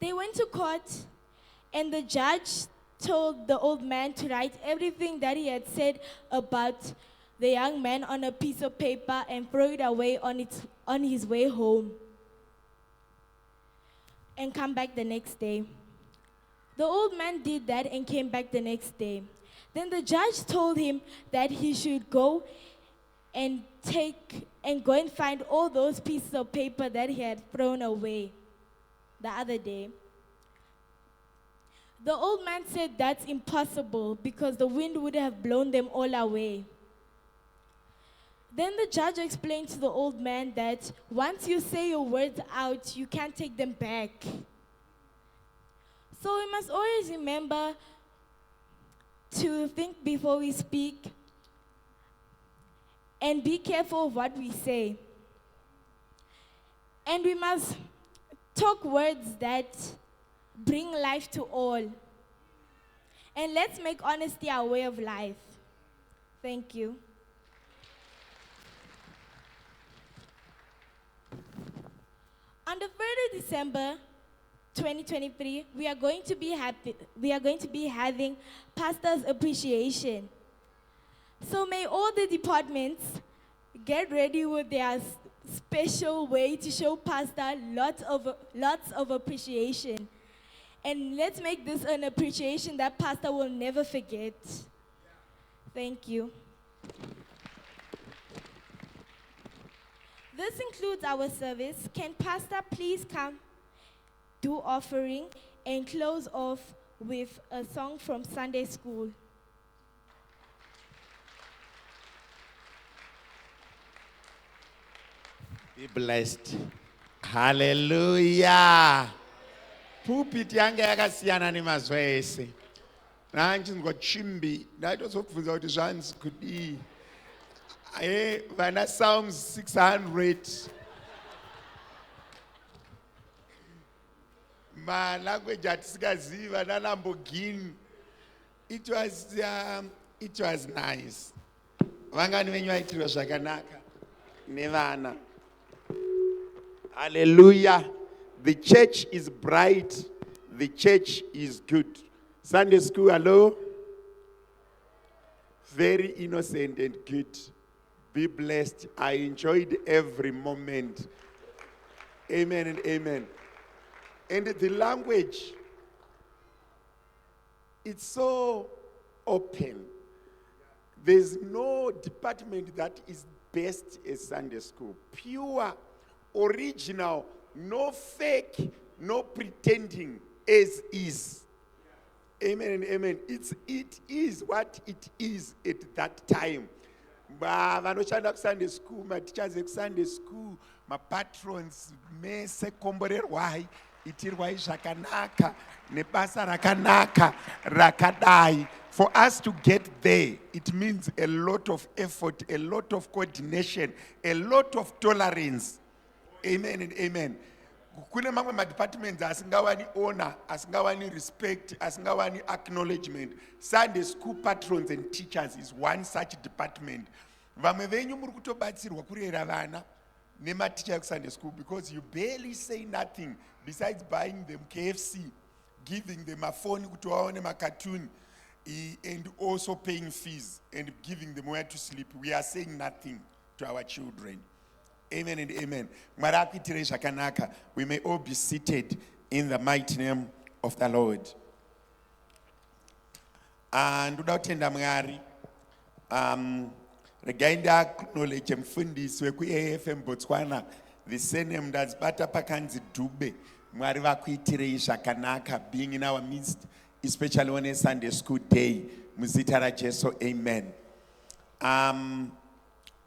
They went to court, and the judge told the old man to write everything that he had said about the young man on a piece of paper and throw it away on his way home and come back the next day. The old man did that and came back the next day. Then the judge told him that he should go and find all those pieces of paper that he had thrown away the other day. The old man said that's impossible because the wind would have blown them all away. Then the judge explained to the old man that once you say your words out, you can't take them back. So we must always remember to think before we speak and be careful of what we say. And we must talk words that bring life to all. And let's make honesty our way of life. Thank you. On the 3rd of December, 2023, we are going to be having Pastor's Appreciation. So may all the departments get ready with their special way to show Pastor lots of appreciation. And let's make this an appreciation that Pastor will never forget. Thank you. This includes our service. Can Pastor please come, do offering, and close off with a song from Sunday school? Be blessed. Hallelujah. Pulpit yange yakasiyana nemazwa ese. Nanjinzwa chimbi ndaitozobvunza kuti zvanzi kudii. Vana Psalms 600. Ma language atisikazivi vana Lamborghini. It was nice. Vangani venyu vaitirwa zvakanaka nevana. Hallelujah. The church is bright. The church is good. Sunday school, hello? Very innocent and good. Be blessed. I enjoyed every moment. Amen and amen. And the language, it's so open. There's no department that is best as Sunday school. Pure, original, no fake, no pretending, as is. Amen and amen. It is what it is at that time. Vanoshanda Sunday school, my teachers at Sunday school, my patrons, mese komborerwai, itirwai zvakanaka, nebasa rakanaka, rakadai. For us to get there, it means a lot of effort, a lot of coordination, a lot of tolerance. Amen and amen. Kune mamwe ma-departments asingawani honor, asingawani respect, asingawani acknowledgement. Sunday school patrons and teachers is one such department. Vamwe venyu muri kutobatsirwa kurera vana nematicha eku-Sunday school because you barely say nothing besides buying them KFC, giving them a phone kuti vaone ma-cartoon, and also paying fees and giving them where to sleep. We are saying nothing to our children. Amen and amen. We may all be seated in the mighty name of the Lord. And without tenda mwari, regainda acknowledge mfundisi weku AFM Botswana, the surname that's bata pakanzi Dube, mwari vakuitirei zvakanaka, being in our midst, especially on a Sunday school day. Muzita ra Jesu, amen.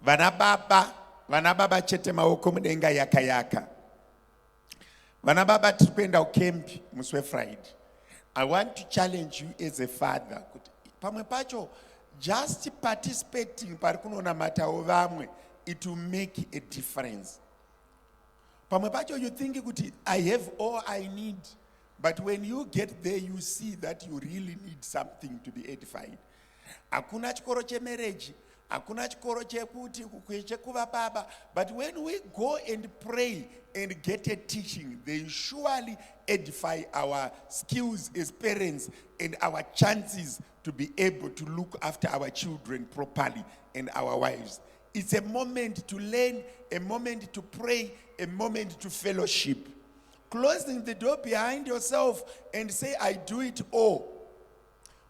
Vana baba chete maoko mudenga yaka. Vana baba tiri kuenda ukempi musi weFriday. I want to challenge you as a father. Pamwe pacho, just participating pari kunonamatawo vamwe, it will make a difference. Pamwe pacho you think kuti I have all I need, but when you get there you see that you really need something to be edified. Hakuna chikoro chemarriage. Hakuna chikoro chekuti chekuva baba. But when we go and pray and get a teaching, they surely edify our skills as parents and our chances to be able to look after our children properly and our wives. It's a moment to learn, a moment to pray, a moment to fellowship. Closing the door behind yourself and say, I do it all.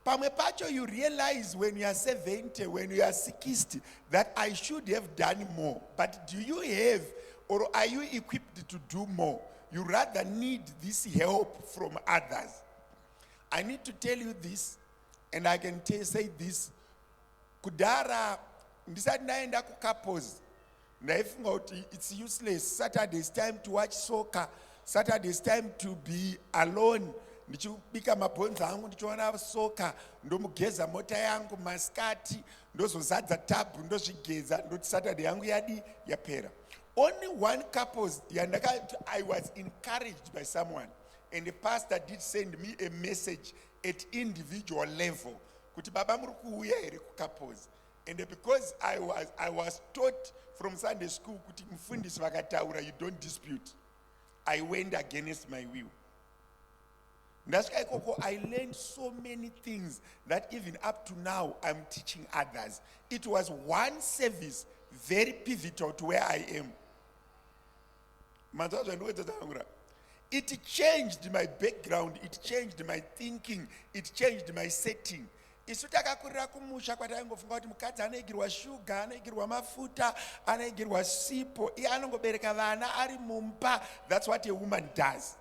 Pamwe pacho, you realize when you are 70, when you are 60, that I should have done more. But do you have, or are you equipped to do more? You rather need this help from others. I need to tell you this, and I can say this. Kudara, ndisati naenda ku couples. Ndaifunga kuti it's useless. Saturday's time to watch soccer. Saturday's time to be alone. Ndichibika mabhonzo angu ndichiona soka, ndomugeza mota yangu maskati, ndozozadza tabhu ndozvigeza, ndoti Saturday yangu yapera. Only one couple I was encouraged by someone, and the pastor did send me a message at individual level kuti baba muri kuuya here ku couples. And because I was taught from Sunday school kuti mfundisi vakataura you don't dispute, I went against my will. Ndasvika ikoko, I learned so many things that even up to now I'm teaching others. It was one service very pivotal to where I am. It changed my background, it changed my thinking, it changed my setting. Isu takakurira kumusha kwataingofunga kuti mukadzi anoigirwa shuga, anoigirwa mafuta, anoigirwa sipo, iye anongobereka vana ari mumba. That's what a woman does.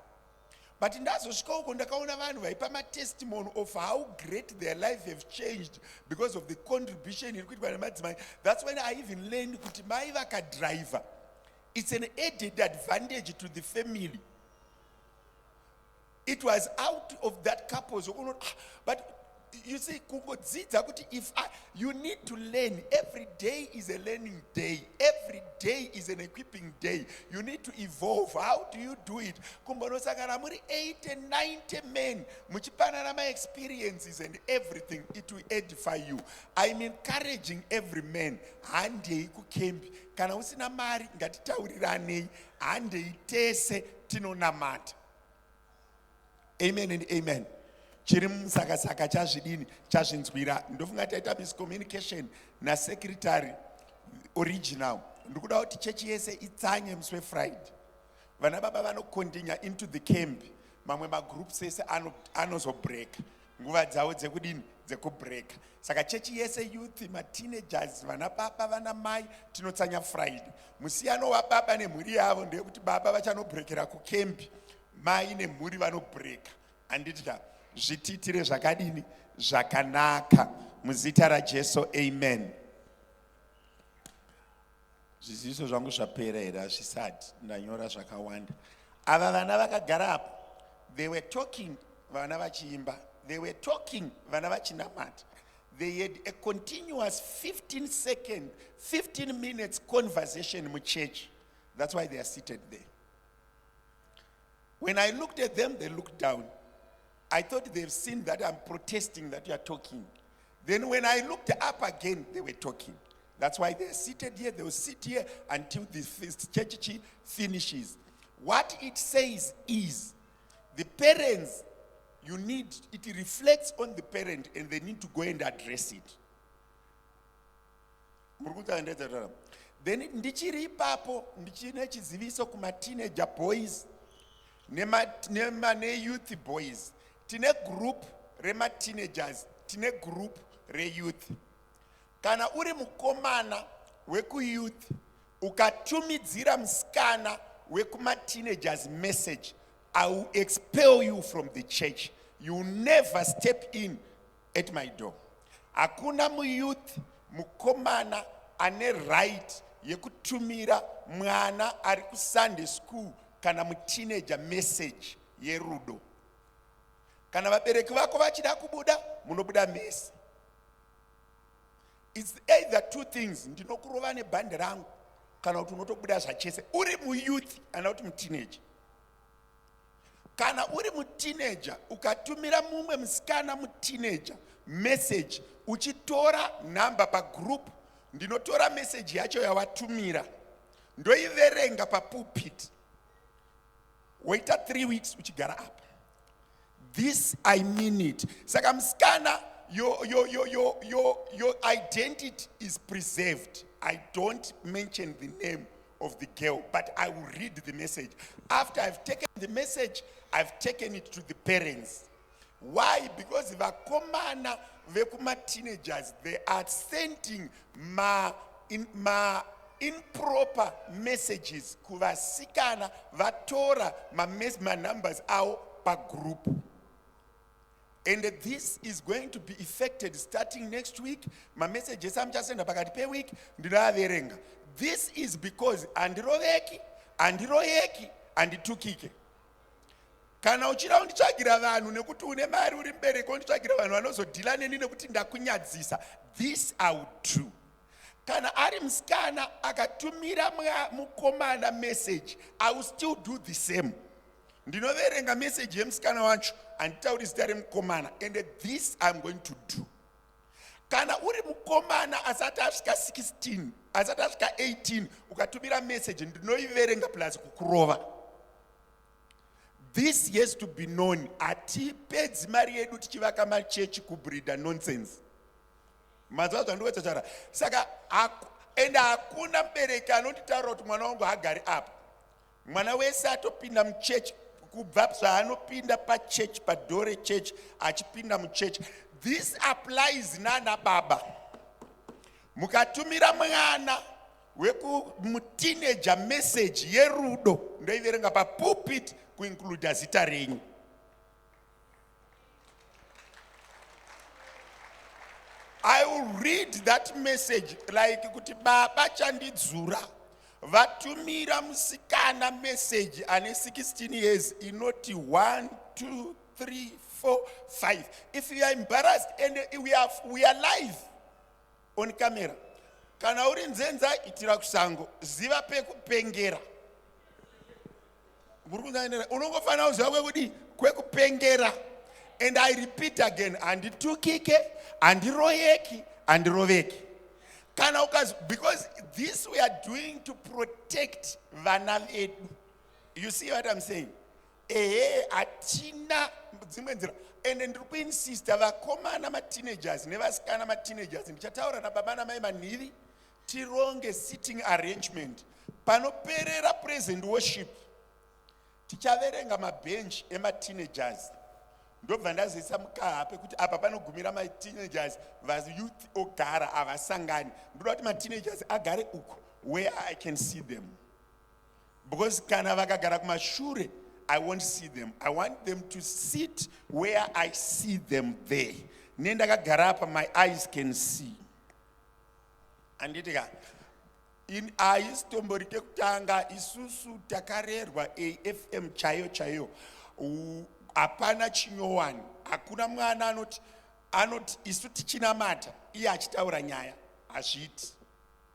But ndazosvika uko ndakaona vanhu vaipa matestimony of how great their life have changed because of the contribution iri kuitwa nemadzimai. That's when I even learned kuti mai vakadriver, it's an added advantage to the family. It was out of that couple. But you see, if you need to learn, every day is a learning day. Every day is an equipping day. You need to evolve. How do you do it? 80 and 90 men, my experiences and everything, it will edify you. I'm encouraging every man. Hande kukembi. Kana usina mari, ngatitaurirane. Hande itese tinonamata. Amen and amen. Chirim saka chazvidini chazvinzwira ndofunga taita miscommunication na secretary original ndikuda kuti chechi yese itsanye musi weFriday. Vana baba vanokontinya into the camp. Mamwe magroups ese anozobreak nguva dzavo dzekudini dzekubreak. Saka chechi yese youth, teenagers, vana baba vana mai tinotsanya Friday. Musiyano wababa nemhuri yavo ndeyekuti baba vachanobreakera kukempi, mai nemhuri vanobreaka. Anditya zvititire zvakadini zvakanaka muzita raJesu, amen. Zviziviso zvangu zvapera here hazvisati ndanyora zvakawanda. Ava vana vakagara apo, they were talking vana vachiimba, they were talking vana vachinamata. They had a continuous 15 minutes conversation in church. That's why they are seated there. When I looked at them, they looked down. I thought they've seen that I'm protesting that you are talking. Then when I looked up again, they were talking. That's why they're seated here. They will sit here until the church finishes. What it says is, the parents, you need, it reflects on the parent and they need to go and address it. Then ndichiri ipapo, ndichine chiziviso kuma teenager boys, ne youth boys. Tine group rema teenagers, tine group re youth. Kana uri mukomana weku youth, ukatumidzira mskana wekuma teenagers message, I will expel you from the church. You will never step in at my door. Hakuna mu youth mukomana ane right yekutumira mwana ari ku Sunday school kana mu teenager message yerudo. Kana vabereki vako vachida kubuda, munobuda mesi. It's either two things. Ndinokurova nebhande rangu kana kuti unotobuda zvachese. Uri mu youth kana kuti mu teenager. Kana uri mu teenager ukatumira mumwe musikana mu teenager message uchitora number pa group, ndinotora message yacho yawatumira ndoiverenga pa pulpit. Waita 3 weeks uchigara up. This I mean it. Saka mskana, your identity is preserved. I don't mention the name of the girl, but I will read the message. After I've taken the message, I've taken it to the parents. Why? Because vakomana vekuma teenagers, they are sending improper messages kuvasikana vatora ma numbers out per group. And this is going to be effected starting next week. My messages I'm just sending pakati pe week ndiraverenga. This is because andiroveki, andiroyeki, anditukike. Kana uchida unditsvagira vanhu nekuti une mari uri mubereki unditsvagira vanhu vanozodhila neni nekuti ndakunyadzisa. This I would do. Kana ari musikana akatumira mukomana message, I will still do the same. Ndinoverenga message yemusikana wacho anditauri zita remukomana, and this I'm going to do. Kana uri mukomana asati asvika 16, asati asvika 18, ukatumira message ndinoiverenga plus kukurova. This has to be known. Atipedzi mari yedu tichivaka machechi kubreeda nonsense. Mazwa zvandinotaura. Saka ende hakuna mubereki anonditaura kuti mwana wangu hagari apa. Mwana wese atopinda muchechi kubva zvaanopinda pachechi padore chechi achipinda muchechi. This applies nana baba. Mukatumira mwana wekumuteenager message yerudo ndoiverenga papulpit kuincluda zita renyu. I will read that message like kuti baba chandidzura vatumira musikana message ane 16 years inoti 1 2 3 4 5. If you are embarrassed and we are live on camera, kana uri nzenza itira kusango ziva pekupengera. Unongofana uziva kwekupengera. And I repeat again, anditukike, andiroyeki, andiroveki. Kana ukazi, because this we are doing to protect vana vedu. You see what I'm saying? Atina dzimwe nzira. And ndiri kuinsista vakomana ma-teenagers nevasikana ma-teenagers ndichataura nababa namai manhivi tironge sitting arrangement panoperera present worship tichaverenga mabhenchi ema-teenagers. Ndobva ndazoisa mukaha pekuti apa panogumira ma-teenagers vayouth ogara havasangani. Ndoda kuti ma-teenagers agare uko where I can see them, because kana vakagara kumashure I won't see them. I want them to sit where I see them there. Nendakagara apa my eyes can see. Anditika in aistomborike kutanga isusu takarerwa AFM chayo apana chinyowani. Hakuna mwana anoti isu tichinamata iye achitaura nyaya hazviti.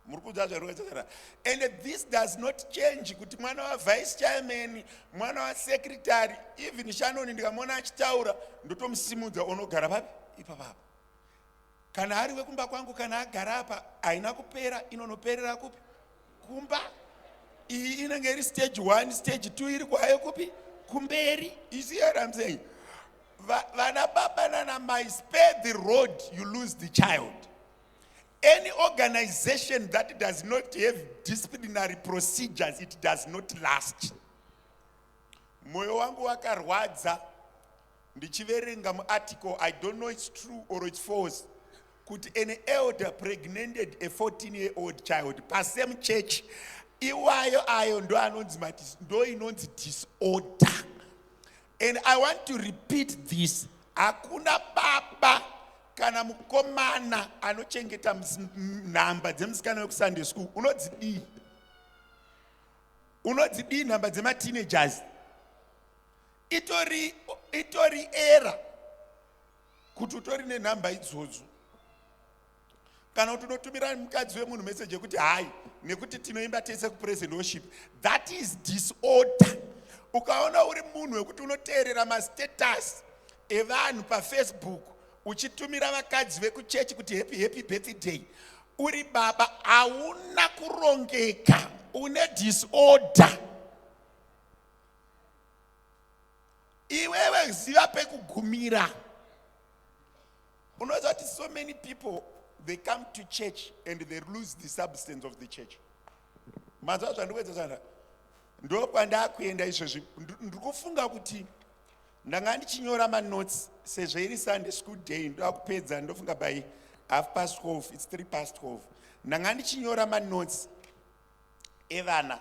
And this does not change kuti mwana wa vice chairman, mwana wa secretary, even Shannon ndikamona achitaura ndotomusimudza onogara papi ipapa. Kana ari wekumba kwangu kana agara apa aina kupera inonoperera kupi? Kumba. Iyi inenge iri stage 1, stage 2 iri kwayo kupi? Kumberi. You see what I'm saying? Vana baba nana mai, spare the road, you lose the child. Any organization that does not have disciplinary procedures, it does not last. Moyo wangu wakarwadza ndichiverenga mu-article, I don't know it's true or it's false, kuti an elder pregnanted a 14-year-old child pa same church. Iwayo ayo ndo anonzi ndo inonzi disorder. And I want to repeat this. Hakuna baba kana mukomana anochengeta nhamba dzemusikana wekusunday school. Unodzidi nhamba dzema-teenagers. Itori era kuti utori nenhamba idzodzo. Kana kuti unotumira mukadzi wemunhu message yekuti hai nekuti tinoimba tese kupresent worship. That is disorder. Ukaona uri munhu wekuti unoteerera ma-status evanhu paFacebook uchitumira vakadzi vekuchechi kuti happy birthday, uri baba hauna kurongeka, une disorder. Iwewe ziva pekugumira. Unoziva kuti so many people, they come to church and they lose the substance of the church. Mazva zvandikuedza ndo kwandakuenda izvozvi. Ndikufunga kuti ndanga ndichinyora manotes sezvo iri Sunday school day ndakupedza ndofunga by 12:30, it's 12:03. Ndanga ndichinyora manotes evana.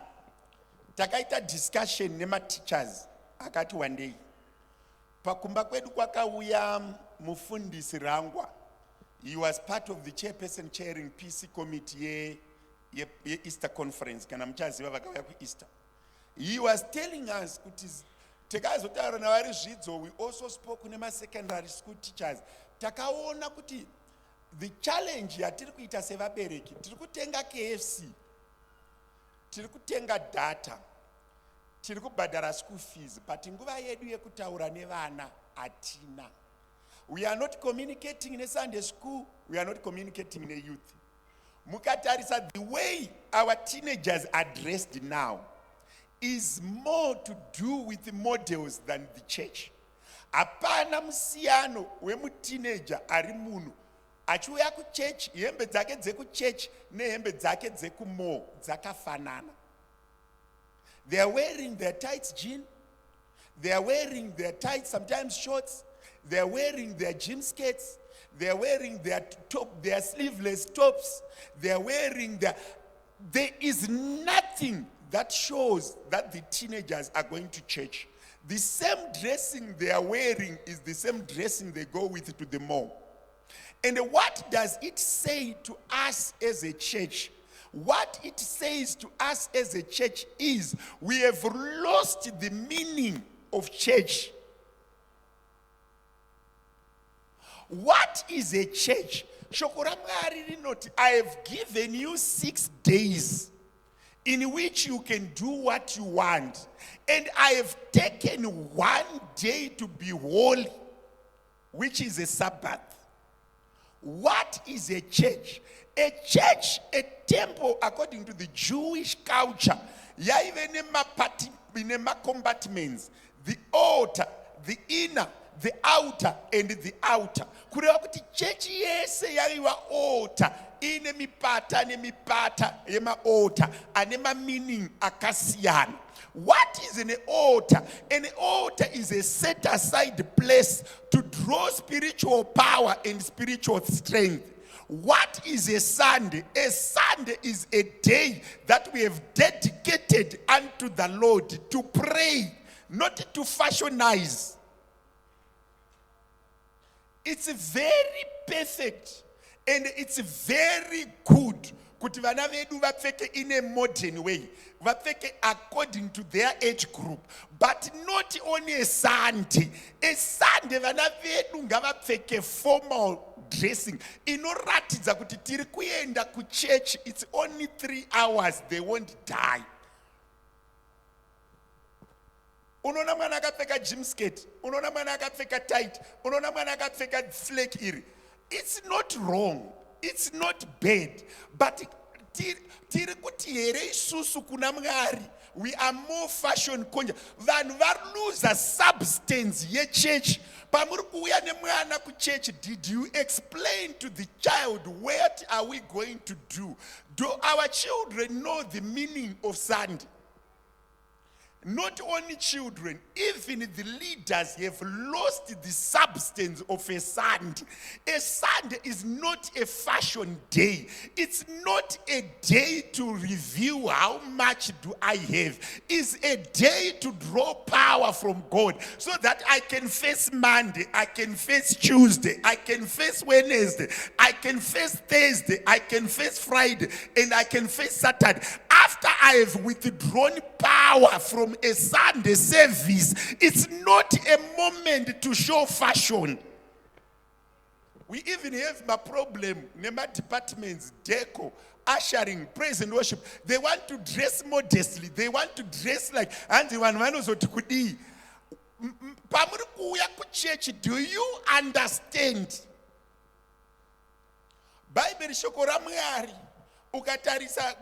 Takaita discussion nema-teachers akati one day pakumba kwedu kwakauya mufundisi Rangwa. He was part of the chairperson chairing PC committee ye Easter conference. Kana muchaziva vakauya ku-Easter. He was telling us kuti takazotaura navari zvidzo. We also spoke nema-secondary school teachers. Takaona kuti the challenge yatiri kuita sevabereki, tiri kutenga KFC, tiri kutenga data, tiri kubhadhara school fees, but nguva yedu yekutaura nevana atina. We are not communicating in a Sunday school, we are not communicating in a youth. Mukatarisa, the way our teenagers are dressed now is more to do with the models than the church. Apana musiyano wemuteenager ari munhu achiuya kuchurch, hembe dzake dzekuchurch nehembe dzake dzekumall dzakafanana. They are wearing their tights jean, they are wearing their tights, sometimes shorts, they are wearing their gym skirts, they are wearing their sleeveless tops, they are wearing there is nothing that shows that the teenagers are going to church. The same dressing they are wearing is the same dressing they go with to the mall. And what does it say to us as a church? What it says to us as a church is we have lost the meaning of church. What is a church? I have given you 6 days in which you can do what you want. And I have taken 1 day to be holy, which is a Sabbath. What is a church? A church, a temple, according to the Jewish culture, compartments, the altar, the inner, the outer, and the outer. Kureva kuti church yese yaiwa altar, ine mipata yema altar, anema meaning akasiyana. What is an altar? An altar is a set aside place to draw spiritual power and spiritual strength. What is a Sunday? A Sunday is a day that we have dedicated unto the Lord to pray, not to fashionize. It's very perfect and it's very good kuti vana vedu vapfeke in a modern way, vapfeke according to their age group, but not on a Sunday. A Sunday vana vedu ngavapfeke formal dressing. Inoratidza kuti tiri kuenda ku church, it's only 3 hours, they won't die. Unoona mwana akapfeka gym skirt, unoona mwana akapfeka tight, unoona mwana akapfeka flake iri. It's not wrong, it's not bad, but tiri kuti here isusu kuna Mwari, we are more fashion conscious. Vanhu valuza substance ye church. Pamuri kuuya nemwana ku church, did you explain to the child what are we going to do? Do our children know the meaning of Sunday? Not only children, even the leaders have lost the substance of a Sunday. A Sunday is not a fashion day. It's not a day to review how much do I have. It's a day to draw power from God so that I can face Monday, I can face Tuesday, I can face Wednesday, I can face Thursday, I can face Friday, and I can face Saturday. After I have withdrawn power from a Sunday service, it's not a moment to show fashion. We even have a problem. Nema departments, deco, ushering, praise and worship. They want to dress modestly. They want to dress like Anti-Wanwanos. Church, do you understand? Bible shokora Mwari. Ukatarisa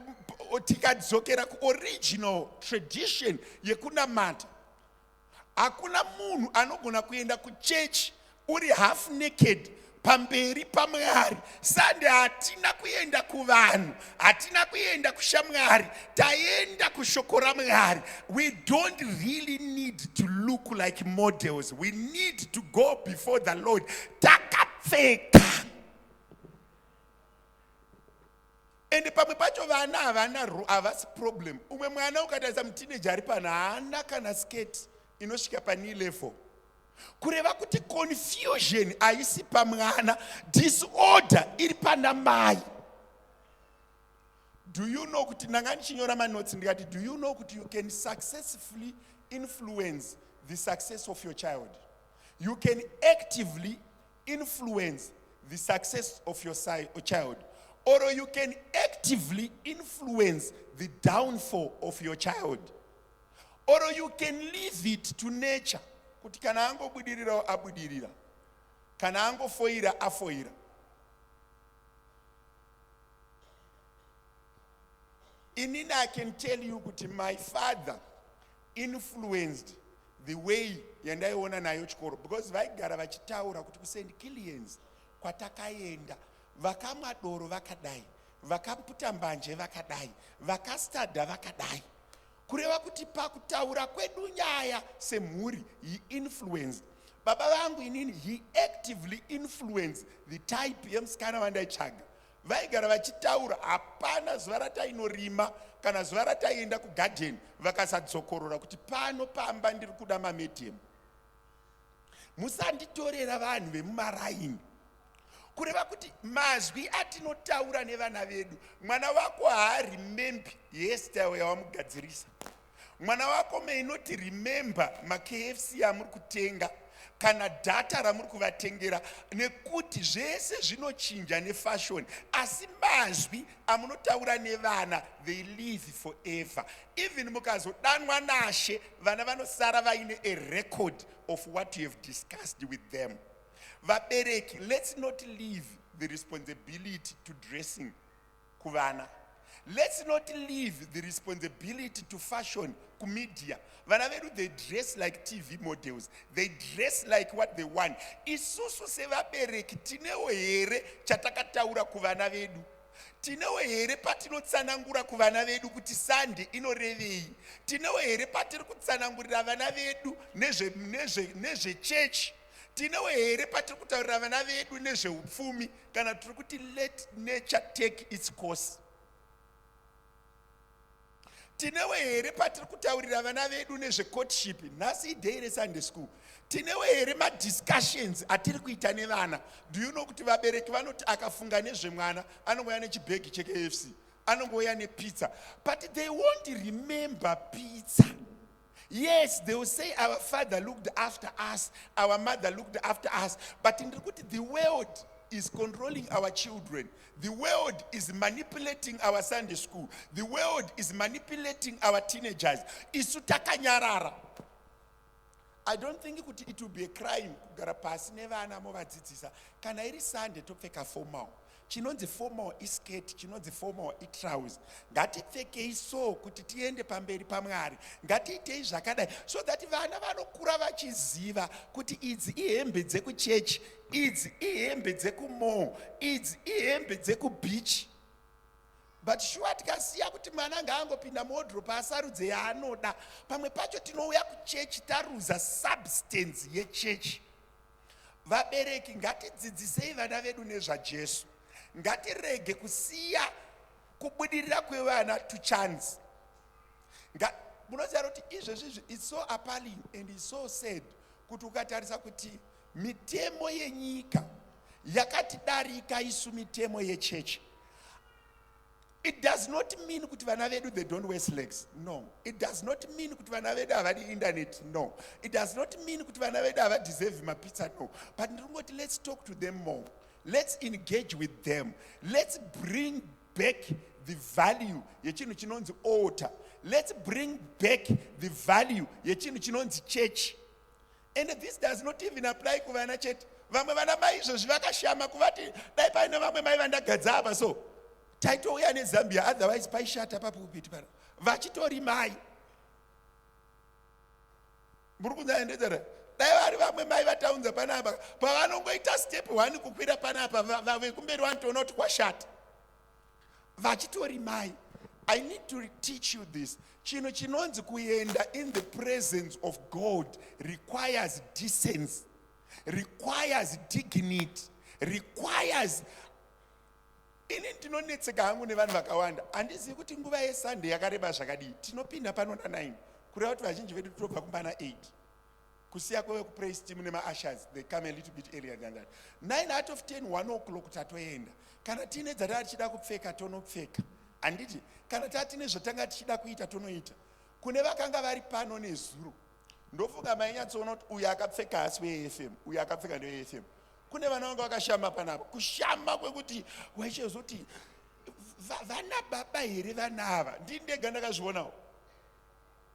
tikadzokera ku original tradition yekunamata. Hakuna munhu anogona kuenda ku church uri half naked pamberi paMwari. Sunday hatina kuenda kuvanhu, hatina kuenda kushamwari, taenda kushokora Mwari. We don't really need to look like models. We need to go before the Lord takapfeka. And pamwe pacho vana havasi problem. Umwe mwana ukatarisa muteenager ari pana haana kana skate inosvika pa-knee level. Kureva kuti confusion haisi pamwana, disorder iri pana mai. Do you know kuti nanga ndichinyora manotes ndikati, do you know kuti you can successfully influence the success of your child? You can actively influence the success of your child. Or you can actively influence the downfall of your child. Or you can leave it to nature. Kuti kana angobudirira abudirira. Kana angofoira afoira. Inina, I can tell you kuti my father influenced the way yandaiona nayo chikoro, because vaigara vachitaura kuti kuSt. Killians kwatakaenda vakamwa doro vakadai, vakaputa mbanje vakadai, vakastadha vakadai, kureva kuti pakutaura kwedu nyaya semhuri he influenced. Baba vangu inini, he actively influenced the type yemusikana wandaitsvaga. Vaigara vachitaura hapana zuva ratainorima kana zuva rataienda kugadheni vakasadzokorora kuti pano pamba ndiri kuda mamedhemu. Musanditorera vanhu vemumaraini, kureva kuti mazwi atinotaura nevana vedu, mwana wako haaremembi hairstyle yawamugadzirisa, mwana wako meinoti remember maKFC amuri kutenga kana dhata ramuri kuvatengera, nekuti zvese zvinochinja nefashoni, asi mazwi amunotaura nevana they live forever. Even mukazodanwa naShe, vana vanosara vaine a record of what you have discussed with them. Vabereki, let's not leave the responsibility to dressing kuvana. Let's not leave the responsibility to fashion kumedia. Vana vedu, they dress like TV models. They dress like what they want. Isusu sevabereki tinewo here chatakataura kuvana vedu. Tinewo here patinotsanangura kuvana vedu kuti Sunday inorevei. Tinewo here patiri kutsanangurira vana vedu nezve church. Tinewo here patiri kutaurira vana vedu nezveupfumi kana tiri kuti let nature take its course. Tinewo here patiri kutaurira vana vedu nezvecourtship, nhasi idei reSunday school. Tinewo here madiscussions atiri kuita nevana. Do you know kuti vabereki vanoti akafunga nezvemwana anongouya nechibhegi cheKFC, anongouya nepizza, but they won't remember pizza. Yes, they will say our father looked after us, our mother looked after us, but in reality the world is controlling our children. The world is manipulating our Sunday school. The world is manipulating our teenagers. Isutakanyarara. I don't think it would be a crime kugara pasi nevana movadzidzisa kana iri Sunday topfeka formal. Chinonzi formal isketi, chinonzi formal itrousers. Ngatipfekei so kuti tiende pamberi paMwari. Ngatiitei zvakadai so that vana vanokura vachiziva kuti idzi ihembe dzekuchechi, idzi ihembe dzekumall, idzi ihembe dzekubeach. But sure tikasiya kuti mwana ngaangopinda modropa asarudze yaanoda, pamwe pacho tinouya kuchechi taruza substance yechechi. Vabereki, ngatidzidzisei vana vedu nezvaJesu. Ngatirege kusiya kubudirira kwevana to chance. Munoziva kuti izvezvi it's so appalling and it's so sad kuti ukatarisa kuti mitemo yenyika yakatidarika isu mitemo yechechi. It does not mean kuti vana vedu they don't wear slacks. No. It does not mean kuti vana vedu havadi internet. No. It does not mean kuti vana vedu havadi deserve mapizza. No. But let's talk to them more. Let's engage with them. Let's bring back the value yechinhu chinonzi altar. Let's bring back the value yechinhu chinonzi church. And this does not even apply kuvana chete. Vamwe vana mai izvozvi vakashama kuvati dai paine vamwe mai vandagadza apa so taitouya neZambia, otherwise paishata papulpiti pana vachitori mai. Muri kunzaendedzera dai vari vamwe mai vataunza panapa pavanongoita step 1 kukwira panapa vekumberi vanotoona kuti kwashata vachitori mai. I need to teach you this. Chinhu chinonzi kuenda in the presence of God requires decency, requires dignity, requires. Ini ndinonetseka hangu nevanhu vakawanda. Handizivi kuti nguva yeSunday yakareba zvakadii. Tinopinda pano na9 kureva kuti vazhinji vedu tobva kumba na8. Kusiya kwewe kupraise team nema-ushers, they come a little bit earlier than that. 9 out of 10, 1 o'clock tatoenda. Kana tine dzatanga tichida kupfeka tonopfeka. Handiti, kana tatine zvotanga tichida kuita tonoita. Kune vakanga vari pano nezuro. Ndofunga mainyatsoona kuti uyu akapfeka hasi weFM, uyu akapfeka ndeweFM. Kune vana vanga vakashama panapa. Kushama kwekuti waizoti vana baba here vana ava. Ndini ndega ndakazvionawo.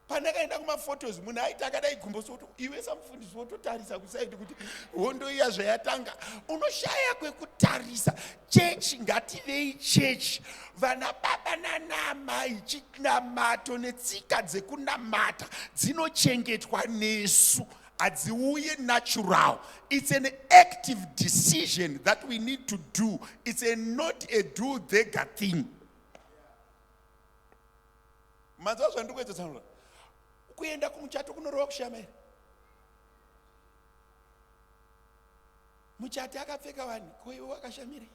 Pandakaenda kumaphotos munhu aiti akadai gumbo sokuti iwe samufundisi wototarisa kusaidi kuti hondo iya zvayatanga unoshaya kwekutarisa. Chechi ngativei chechi, vana baba nanamai, chinamato netsika dzekunamata dzinochengetwa nesu, hadziuye natural. It's an active decision that we need to do. It's not a do-dega thing. Manzwa zvandikuedza tsanura kuenda kumuchato kunorova kushama here. Muchati akapfeka wani ko iwe wakashamire.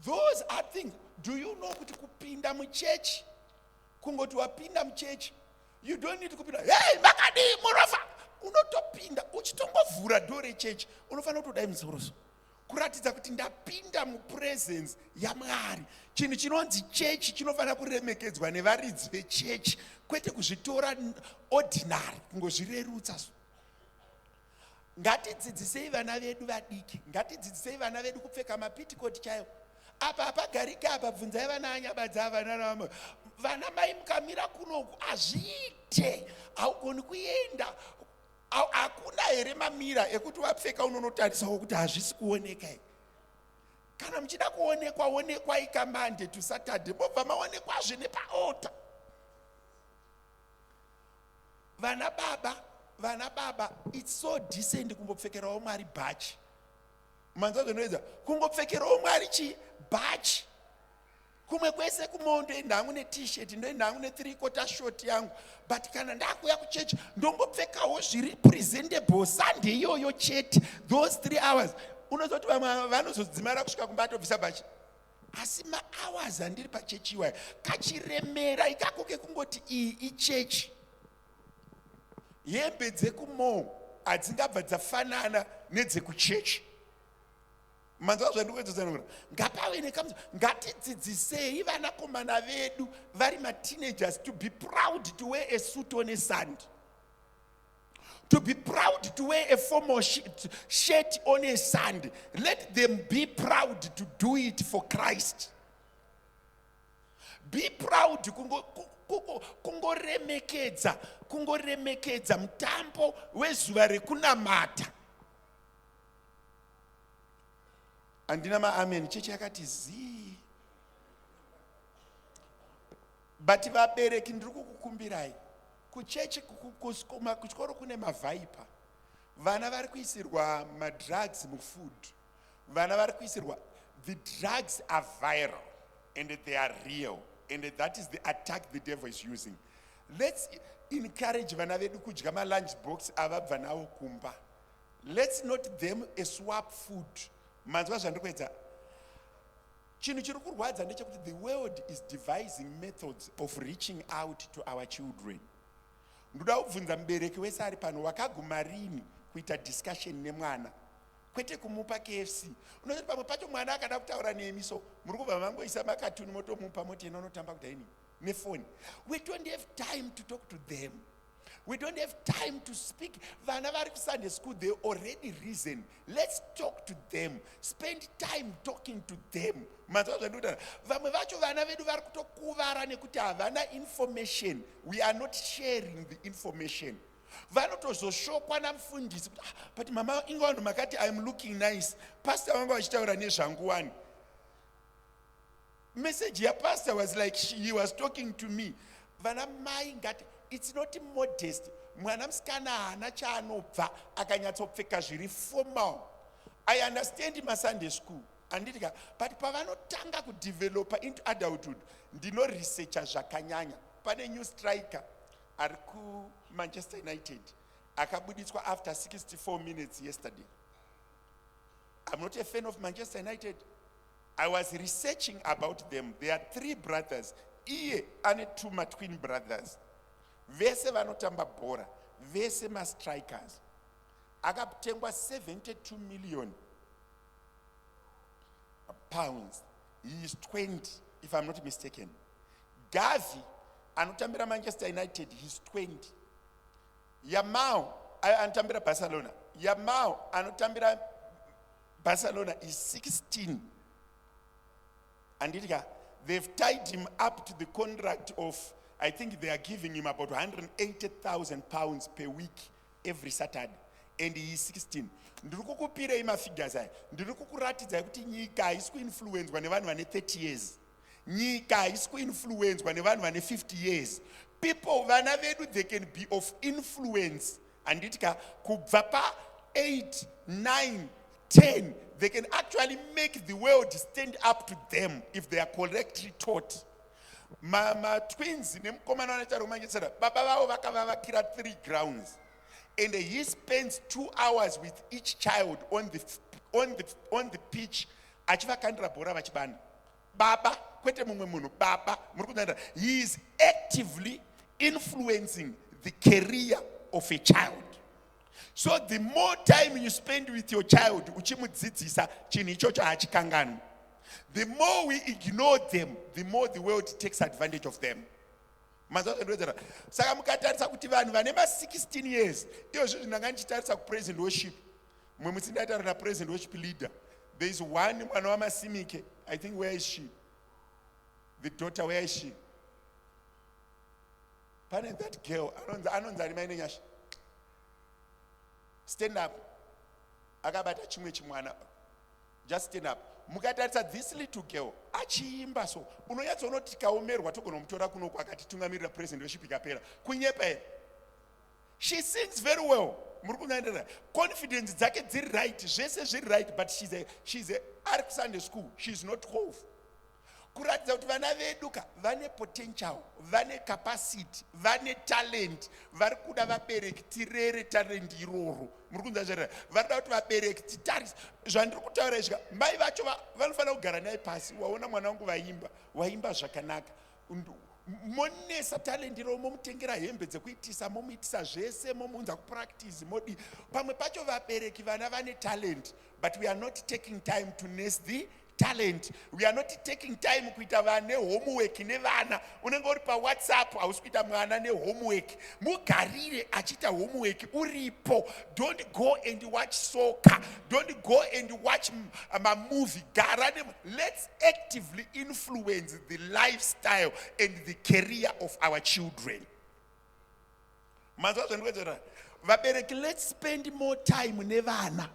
Those are things. Do you know kuti kupinda muchechi, kungoti wapinda muchechi, you don't need kupinda hey makadi murofa, unotopinda uchitongovhura dore chechi unofanira kutodai musoroso kuratidza kuti ndapinda mupresence yaMwari. Chinhu chinonzi chechi chinofanira kuremekedzwa nevaridzi vechechi, kwete kuzvitora ordinary kungozvirerutsa. Ngatidzidzisei vana vedu vadiki, ngatidzidzisei vana vedu kupfeka mapitikoti chaiwo. Apa apagarika apa, bvunzai vana anyabadza vana vana mai mukamira kunoku azviite, haugoni kuenda. Hakuna here mamira ekuti wapfeka unonotarisawo kuti hazvisi kuoneka. Kana muchida kuonekwa, onekwai kaMonday to Saturday, mobva maonekwazve nepaota. Vana baba, it's so decent kumbopfekerawo Mwari bhachi. Manzwa zvinoedza kungopfekerawo Mwari bhachi. Kumwe kwese kumondo ndangu t-shirt, ndangu 3/4 short yangu, but kana ndakuya kuchechi ndongopfekawo zviri presentable Sunday iyoyo chete, those 3 hours. Unozoti vamwe vanozodzimara kusvika kumba atobvisa bhachi. Asi ma-hours andiri pachechi iwayo kachiremera ikako kekungoti iyi ichechi. Hembe dzekumo hadzingabva dzafanana nedzekuchechi. Manzwa zvandikuedzera ngapave nekamuzo. Ngatidzidzisei vanakomana vedu vari ma-teenagers to be proud to wear a suit on a Sunday, to be proud to wear a formal shirt on a Sunday. Let them be proud to do it for Christ. Be proud kungoremekedza mutambo wezuva rekunamata. Andina ma-amen, chechi yakati zii. But vabereki ndiri kukukumbirai, kuchechi kuchikoro kune mavhaipa. Vana vari kuisirwa madrugs mufood. Vana vari kuisirwa, the drugs are viral and they are real, and that is the attack the devil is using. Let's encourage vana vedu kudya ma-lunch box avabva nawo kumba. Let's not them a swap food. Manzwa zvandikuedza. Chinhu chiri kurwadza ndechekuti the world is devising methods of reaching out to our children. Ndoda kubvunza mubereki wese ari pano, wakaguma rini kuita discussion nemwana, kwete kumupa KFC. Unoti pamwe pacho mwana akada kutaura nemi, so muri kubva mangoisa makatuni motomupa moti ena unotamba kudai nefoni. We don't have time to talk to them. We don't have time to speak. Vana vari kuSunday school, they already risen. Let's talk to them. Spend time talking to them. Vamwe vacho vana vedu vari kutokuvara nekuti havana information. We are not sharing the information. Vanotozoshokwa namufundisi kuti but mama ingwano makati I'm looking nice. Pastor wangu achitaura nezvangu wani. Message ya pastor was like he was talking to me. Vana mai ngati, it's not modest. Mwana musikana hana chaanobva akanyatsopfeka zviri formal. I understand my Sunday school. Anditika, but pavanotanga kudevelopa into adulthood, ndino researcha zvakanyanya. Pane new striker ari kuManchester United akabuditswa after 64 minutes yesterday. I'm not a fan of Manchester United. I was researching about them. There are 3 brothers. Iye ane 2 twin brothers. Vese vanotamba bhora, vese ma-strikers. Akatengwa 72 million pounds. He is 20, if I'm not mistaken. Gavi anotambira Manchester United, he's 20. Yamao anotambira Barcelona. Yamao anotambira Barcelona is 16. And they've tied him up to the contract of, I think they are giving him about 180,000 pounds per week every Saturday, and he is 16. Ndiri kukupirei mafigures aya. Ndiri kukuratidza kuti nyika haisi kuinfluencwa nevanhu vane 30 years. Nyika haisi kuinfluencwa nevanhu vane 50 years. People, vana vedu, they can be of influence. Anditika kubva pa 8, 9, 10, they can actually make the world stand up to them if they are correctly taught. Mama twins nemukomana wanacharomangisara baba vavo vakavavakira 3 grounds, and he spends 2 hours with each child on the pitch achivakandira bhora vachibanda. Baba kwete mumwe munhu, baba muri kunzwa. He is actively influencing the career of a child. So the more time you spend with your child uchimudzidzisa chinhu ichocho hachikanganwi, the more we ignore them, the more the world takes advantage of them. Saka mukatarisa kuti vanhu vane ma 16 years, izvo ndanga ndichitarisa ku praise and worship. Mwe musindaitaura na praise and worship leader. There is one mwana wamasimike, I think, where is she? The daughter, where is she? Pane that girl, anonzi ari maine nyasha. Stand up. Akabata chimwe chimwana. Just stand up. Mukatarisa this little girl achiimba so unonyatsoonoti tikaomerwa togonomutora kunoku akatitungamirira praise and worship ikapera kunyepa here. She sings very well. Muri kunandira confidence dzake dziri right, zvese zviri right, but she's a ari Sunday school, she's not 12. Kuratidza kuti vana vedu vane potential, vane capacity, vane talent, vari kuda vabereki tirere talent iroro. Muri kunzwa zvere, vari kuda kuti vabereki titarisa zvandiri kutaura izvi. Mai vacho vanofanira kugara naye pasi. Waona mwana wangu waimba zvakanaka, monesa talent iro, momutengera hembe dzekuitisa, momuitisa zvese, momuunza kupractice, modi pamwe pacho vabereki vana vane talent, but we are not taking time to nurse the talent. We are not taking time kuita vane homework nevana. Unenge uri pa WhatsApp hausi kuita mwana ne homework. Mugarire achita homework uripo. Don't go and watch soccer. Don't go and watch a movie. Let's actively influence the lifestyle and the career of our children. Let's spend more time nevana.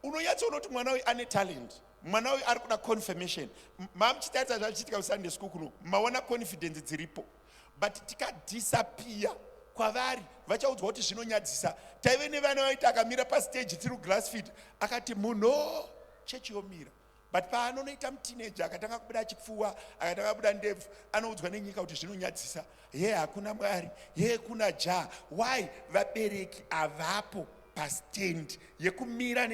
Unonyatsoonoti mwana uyu ane talent, mwana uyu ari kuda confirmation. Mamuchitaridza zvachiitika kusunday school kuno, maona confidence dziripo, but tikadisappear kwavari vachaudzwa kuti zvinonyadzisa. Taive nevana vaiti akamira pastage tiri kuGlassfield akati munhu chechi yomira, but paanonoita muteenager akatanga kubuda chipfuwa, akatanga kubuda ndebvu, anoudzwa nenyika kuti zvinonyadzisa. Ye hakuna Mwari, ye kuna ja. Why? Vabereki avapo pastand yekumira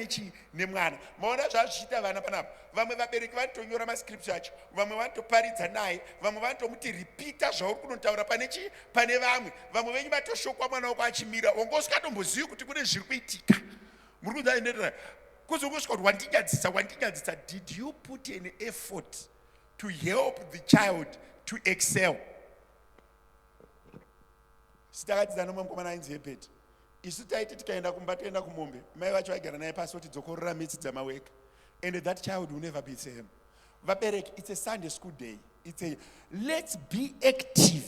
nemwana. Maona zvazvichita vana panapa. Vamwe vabereki vanotonyora mascripture acho, vamwe vanotoparidza naye, vamwe vanotomuti repeata zvauri kunotaura pane vamwe. Vamwe venyu vatoshokwa mwana wako achimira, wangosikatombozivi kuti kune zviri kuitika. Muri kunzwa kuzongosvika kuti wandinyadzisa. Did you put an effort to help the child to excel? Sitakadzidza nomwe mukomana ainzi Hebert. Isu taiti tikaenda kumba toenda kumombe, mai vacho vaigara naye pasi kuti dzokorora mitsi dzamaweka, and that child will never be the same. Vabereki, it's a Sunday school day. Let's be active.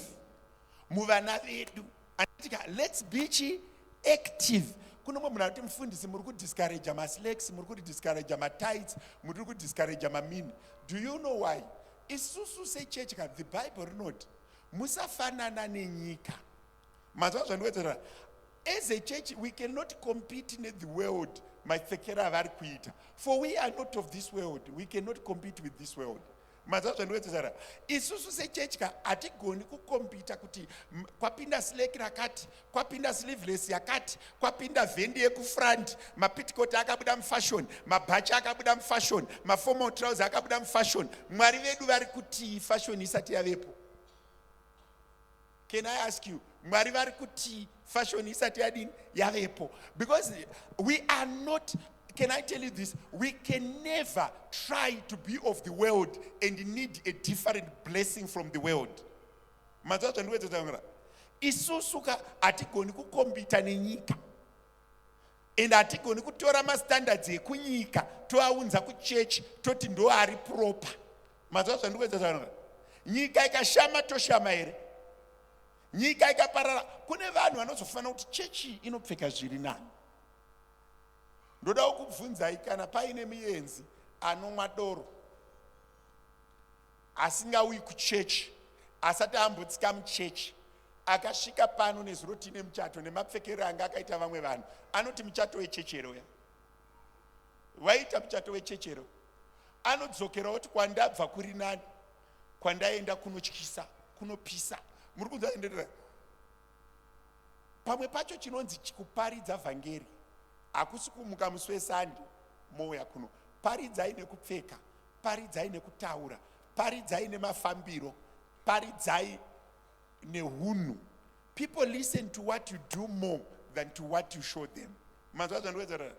Muvana vedu. Let's be active. Kuno munhu anoti mufundisi muri kudiscourage maslacks, muri kudiscourage matights, muri kudiscourage mamini. Do you know why? Isusu sechurch, the Bible rinoti musafanana nenyika. Mazwa zvandinotaura. As a church, we cannot compete in the world. For we are not of this world. We cannot compete with this world. Isusu sechurch hatigoni kukompita kuti kwapinda slake rakati, kwapinda sleeveless yakati, kwapinda vendi yekufront, mapitcoat akabuda mufashion, mabhachi akabuda mufashion, maformal trousers akabuda mufashion. Mwari vedu vari kuti fashion isati yavepo. Can I ask you, Mwari vari kuti fashion isati yadini yavepo? Because we are not, can I tell you this? We can never try to be of the world and need a different blessing from the world. Isusuka atigoni kukompita nenyika. and hatigoni kutora mastandards ekunyika toaunza kuchechi toti ndo ari proper. Mazva zvandikuedza zvavanhu. Nyika ikashama toshama here. Nyika ikaparara kune vanhu vanozofanira kuti chechi inopfeka zviri nani. Ndoda kukubvunzai kana paine muenzi anomwa doro asingauyi kuchechi asati ambotsika muchechi akasvika pano nezuro tine muchato nemapfekero anga akaita vamwe vanhu anoti muchato wechechero ya waita muchato wechechero anodzokera kuti kwandabva kuri nani kwandaenda kunotyisa kunopisa. Muri kunzwa pamwe pacho chinonzi kuparidza vhangeri hakusi kumuka musi wesandi mouya kuno. Paridzai nekupfeka, paridzai nekutaura, paridzai nemafambiro, paridzai nehunhu. People listen to what you do more than to what you show them. Manzwa zvandikuedzera.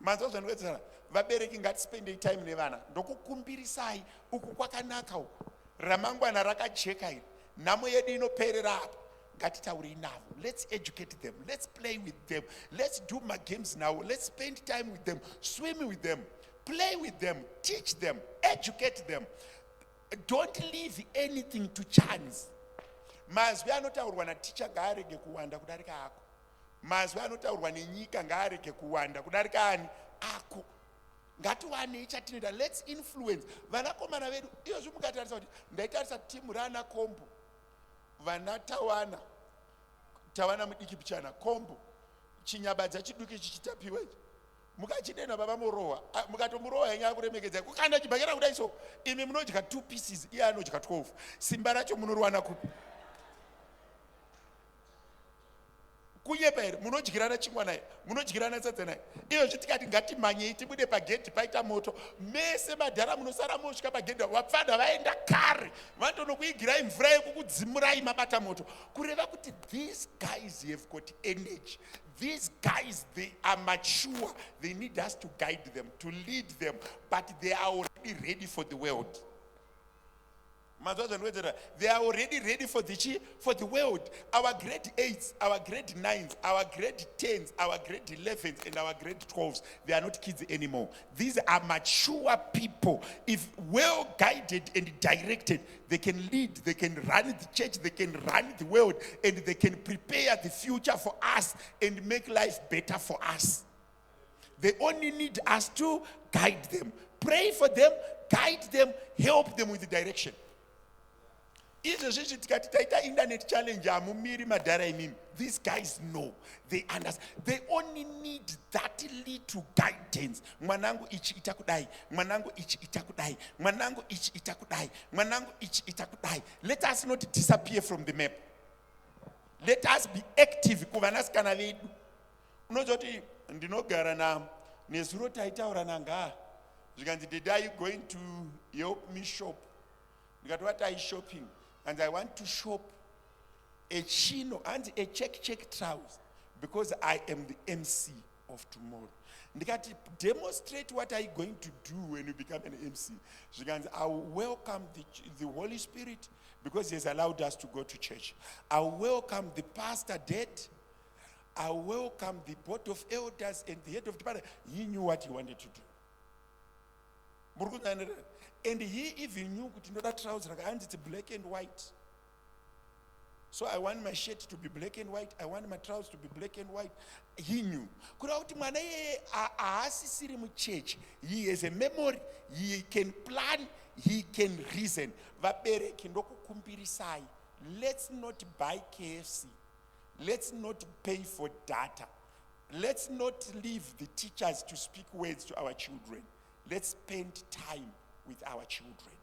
Manzwa zvandikuedzera. Vabereki ngatispendei time nevana. Ndokukumbirisai uku kwakanaka uku. Ramangwana rakajeka iri. Nhamo yedu inoperera apo. Ngatitaurei navo. Let's educate them. Let's play with them. Let's do my games now. Let's spend time with them. Swim with them. Play with them. Teach them. Educate them. Don't leave anything to chance. Mazwi anotaurwa naticha ngaarege kuwanda kudarika ako. Mazwi anotaurwa nenyika ngaarege kuwanda kudarika ani ako. Ngatiwane chatinoita. Let's influence. Vanakomana vedu iyo zvimukatarisa kuti ndaitarisa timu rana Kombo. Vana tawana mudiki pichana Kombo. Chinyabadza chiduki chichitapiwe. Mukachidena baba murowa. Mukatomurowa yanya kuremekedza. Kukanda chibhakera kudai so. Imi munodya 2 pieces, iye anodya 12. Simba racho munorwana kupi. Kunyepa here munodyirana chingwana here munodyirana sadza naye. Iyo zvitikati ngatimanyei tibude pagedhi paita moto mese madhara munosara mosvika pagedhi vapfana vaenda kare vandonokuigirai mvura yekukudzimurai mabata moto kureva kuti these guys have got energy. These guys, they are mature. They need us to guide them, to lead them, but they are already ready for the world. They are already ready for the world. Our grade 8s, our grade 9s, our grade 10s, our grade 11s, and our grade 12s, they are not kids anymore. These are mature people. If well guided and directed, they can lead, they can run the church, they can run the world, and they can prepare the future for us and make life better for us. They only need us to guide them. Pray for them, guide them, help them with the direction. Internet challenge amumiri madhara imimi. These guys know, they understand. They only need that little guidance. Mwanangu ichi itakudai, mwanangu ichi itakudai, mwanangu ichi itakudai, mwanangu ichi itakudai. Let us not disappear from the map. Let us be active kuvanasikana vedu. Unozoti ndinogara na nezuro taitaura nanga. Zvikanzi, did are you going to help me shop? Ndikati, what are you shopping? And I want to shop a chino and a check trousers because I am the MC of tomorrow. Ndikati, demonstrate what are you going to do when you become an MC. I will welcome the Holy Spirit because he has allowed us to go to church. I will welcome the pastor dead. I will welcome the board of elders and the head of the department. He knew what he wanted to do. And he even knew that trousers and it's black and white. So I want my shirt to be black and white. I want my trousers to be black and white. He knew. He has a memory. He can plan. He can reason. Let's not buy KFC. Let's not pay for data. Let's not leave the teachers to speak words to our children. Let's spend time with our children.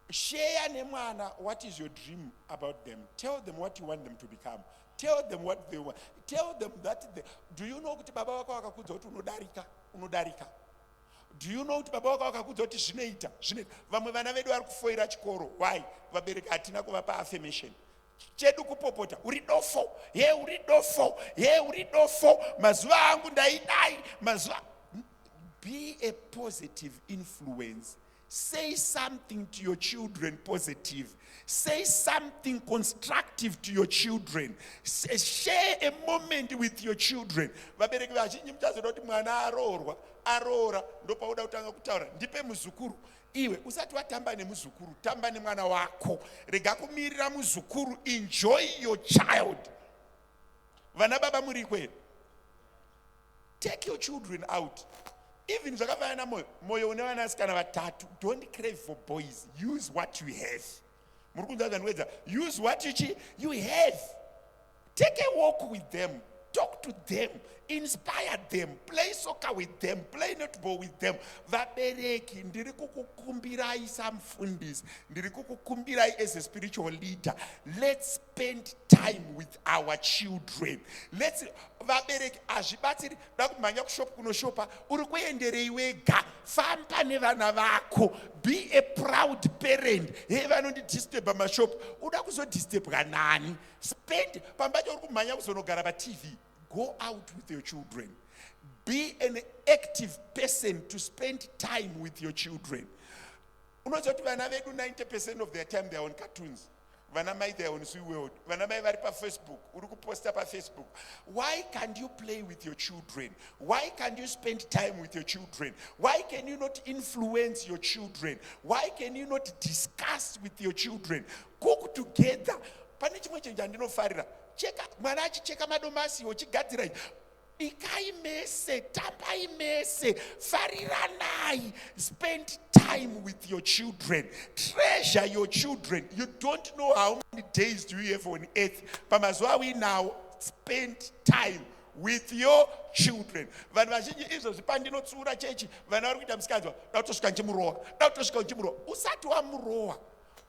Share nemwana, what is your dream about them? Tell them what you want them to become. Tell them what they want. Tell them that do you know kuti baba wako akakudza kuti unodarika? Do you know kuti baba wako akakudza kuti zvinoita? Vamwe vana vedu vari kufoira chikoro. Why? Vabereki hatina kuvapa affirmation. Chedu kupopota. Uri dofo. Uri dofo. Uri dofo. Mazuva angu ndaidai. Mazuva. Be a positive influence Say something to your children positive. Say something constructive to your children. Share a moment with your children. Vabereki vazhinji muchazoda kuti mwana aroora ndopauda kutanga kutaura ndipe muzukuru. Iwe usati watamba nemuzukuru, tamba nemwana wako. Rega kumirira muzukuru. Enjoy your child. Vana baba muri kwenu. Take your children out. Even zvakafanana moyo une vanasikana vatatu. Don't crave for boys. Use what you have. Use what you have. Take a walk with them. Talk to them. Inspire them. Play soccer with them. Play netball with them. Vabereki, ndiri kukukumbirai samfundisi. Ndiri kukukumbirai as a spiritual leader. Let's spend time with our children. Let's vabereki azvibatsiri dakumhanya kushopa kunoshopa uri kuenderei wega. Famba nevana vako. Be a proud parent. Hey, vanondidisturba mashopa. Uda kuzodisturbwa nani? Spend pambacho uri kumhanya kuzonogara paTV. Go out with your children. Be an active person to spend time with your children. Unoziva kuti vana vedu 90% of their time they are on cartoons. Vana mai they are on SeaWorld. Vana mai vari paFacebook. Uri kuposta paFacebook. Why can't you play with your children? Why can't you spend time with your children? Why can you not influence your children? Why can you not discuss with your children? Cook together. Pane chimwe chenje andinofarira. Cheka mwana achicheka madomasi ochigadzira ikai mese tambai mese fariranai. Spend time with your children. Treasure your children. You don't know how many days do you have on earth. Pamazuva we now spend time with your children. Vanhu vazhinji izvozvi pandinotsura chechi vana vari kuita musikanzwa dautosvika nchimurowa. Usati wamurowa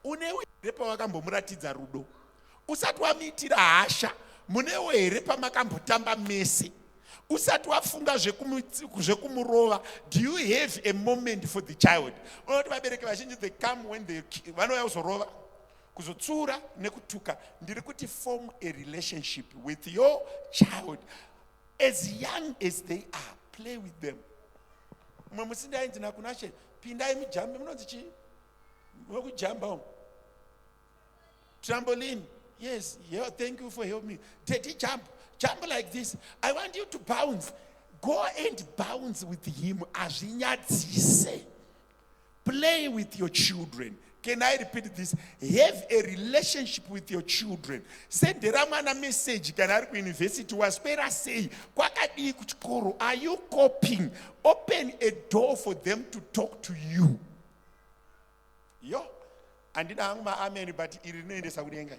unewo here pawakambomuratidza rudo. Usati wamuitira hasha munewo here pamakambotamba mese. Usati wafunga zvekumurova. Do you have a moment for the child? Unoti vabereki vazhinji they come when they vanouya kuzorova kuzotsura nekutuka. Ndiri kuti form a relationship with your child as young as they are. Play with them. Mwe musindainzi nakunashe pindai mujambe munonzi chi wekujamba trampoline. Yes, yeah, thank you for helping me. Daddy, jump like this. I want you to bounce. Go and bounce with him. Azvinyadzise. Play with your children. Can I repeat this? Have a relationship with your children. Send the Ramana message. Can I university was say, are you coping? Open a door for them to talk to you. Yo. And then I'm amen, but it Saudienga.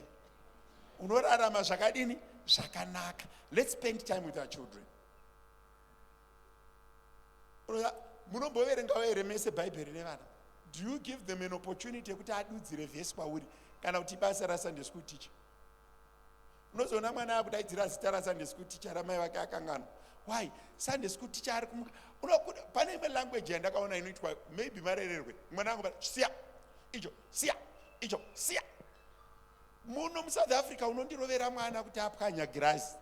Unorarama zvakadini zvakanaka. Let's spend time with our children. Munomboverengawo here mese bhaibheri nevana. Do you give them an opportunity yekuti adudzire vhesi kwauri kana kuti basa raSunday school teacher? Unozoona mwana akudaidzira zita raSunday school teacher ramai vake akangana. Why? Sunday school teacher ari kumuka. Pane imwe language yandakaona inoitwa maybe marererwe. Mwana wangu siya icho siya icho siya. Muno muSouth Africa unondirovera mwana kuti apwanya grass.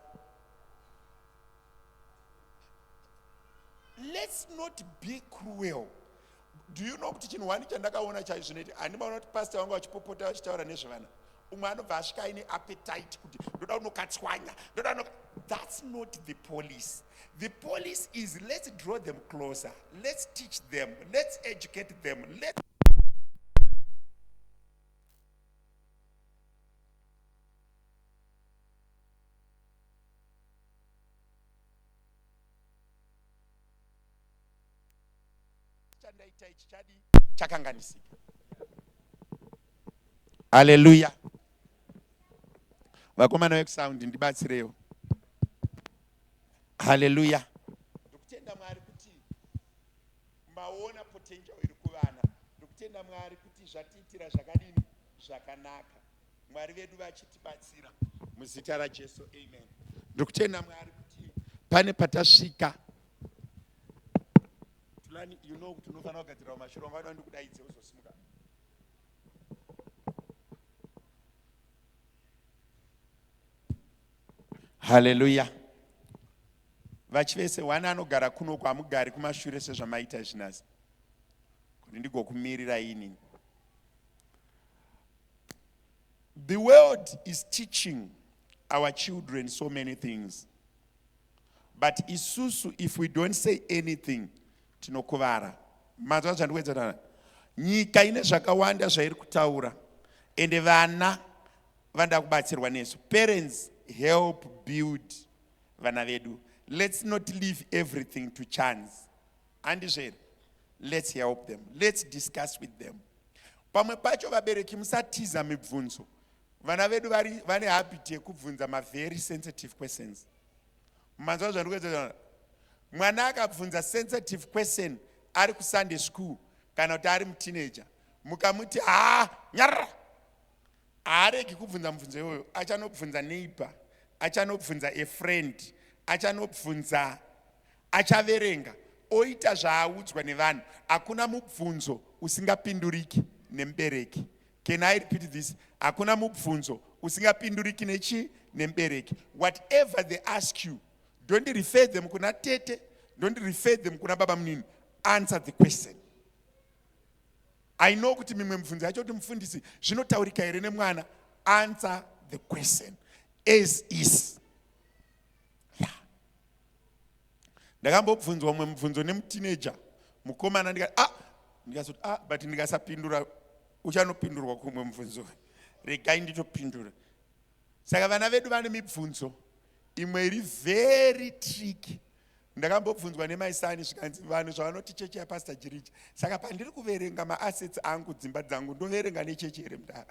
Let's not be cruel. Do you know kuti chinhu wani chandakaona chaizvinoti handimaona kuti pastor wangu achipopota achitaura nezvevana. Umwe anobva asvika aine appetite kuti ndoda unokatswanya. That's not the police. The police is let's draw them closer. Let's teach them. Let's educate them. Hallelujah. Vakomana vekusound ndibatsirewo. Hallelujah. Ndokutenda Mwari kuti maona potential iri kuvana. Ndokutenda Mwari kuti zvatiitira zvakadini zvakanaka. Mwari vedu vachitibatsira muzita raJesu. Amen. Ndokutenda Mwari kuti pane patasvika. You know kuti unofanira kugadzira mashuro vanoda ndikudaidze uzosimuka. Hallelujah. Vachivese wana anogara kuno kwamugari kumashure sezvamaita zvinazi. kuti ndigokumirira inini. The world is teaching our children so many things. But isusu, if we don't say anything, tinokuvara. Mazwa zvandikuedzana. Nyika ine zvakawanda zvairi kutaura. Ende vana vanda kubatsirwa nesu. Parents help build vana vedu. Let's not leave everything to chance. Andizvere. Let's help them. Let's discuss with them. Pamwe pacho vabereki musatiza mibvunzo. Vana vedu vane habit yekubvunza ma very sensitive questions. Manzwa zvandikuedzana. Mwana akabvunza sensitive question ari ku Sunday school kana kuti ari teenager. Mukamuti nyarra. Areki kubvunza mubvunzo iyoyo, achanobvunza neighbor, achanobvunza a friend, achanobvunza, achaverenga, oita zvaaudzwa nevanhu. Hakuna mubvunzo usingapinduriki nemubereki. Can I repeat this? Hakuna mubvunzo usingapinduriki nemubereki. Whatever they ask you, don't refer them kuna tete, don't refer them kuna baba munini. Answer the question. I know kuti mimwe mubvunzo yacho kuti mufundisi zvinotaurika here nemwana. Answer the question as is. Ndakambobvunzwa mumwe mubvunzo nemuteenager mukomana ndikazoti but ndikasapindura uchanopindurwa kumwe mubvunzo. Regai nditopindura. Saka vana vedu vane mibvunzo imwe iri very tricky. Ndakambobvunzwa nemaisani zvikanzi vanhu zvavanoti chechi yaPastor Jiriji. Saka pandiri kuverenga maassets angu dzimba dzangu ndoverenga nechechi here mudara.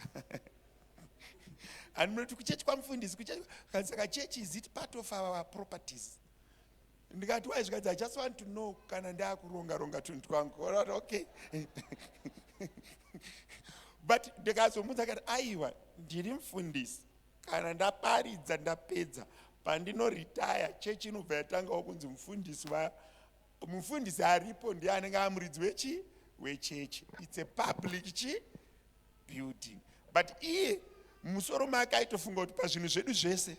And munoti kuchechi kwamufundisi kuchechi. Saka chechi is it part of our properties? Ndikati why zvikanzi I just want to know kana ndakuronga tuntu twangu. Okay. But ndikazomudza kati aiwa ndiri mufundisi kana ndaparidza ndapedza pandinoretire chechi inobva yatangawo kunzi mufundisi aripo ndiye anenge amuridzi wechechi. It's a public building. But iye musoro make aitofunga kuti pazvinhu zvedu zvese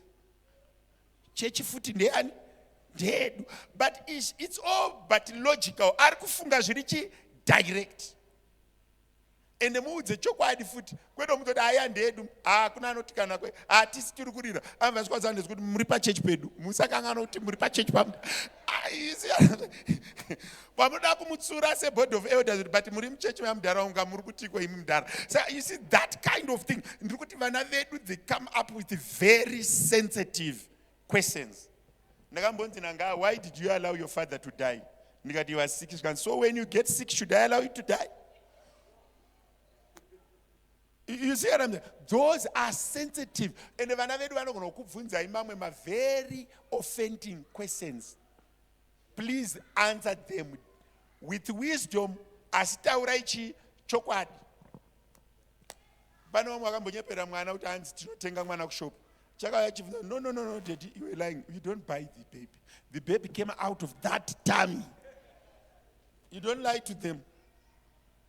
chechi futi ndeani ndedu. But it's all but logical. Ari kufunga zviri direct. Ende muudze chokwadi futi kwedo mutoti aya ndedu kuna anoti kana kwe atisi tiri kurira amva zvikwazana kuti muri pachechi pedu musakangana kuti muri pachechi pamuda pamuda kumutsura seboard of elders but muri muchechi yamudharaunga muri kutikwa imi mudhara. So you see that kind of thing. Ndiri kuti vana vedu they come up with very sensitive questions. Ndakambonzi nanga, why did you allow your father to die? Ndikati you are sick. So when you get sick, should I allow you to die? You see what I'm saying? Those are sensitive. And vana vedu vanogona kubvunza imamwe ma very offending questions. Please answer them with wisdom. Asitaura ichi chokwadi. Vana vamwe vakambonyepera mwana kuti hanzi tinotenga mwana kushop. Chakauya chibvunza, no, daddy, you were lying. You don't buy the baby. The baby came out of that tummy. You don't lie to them.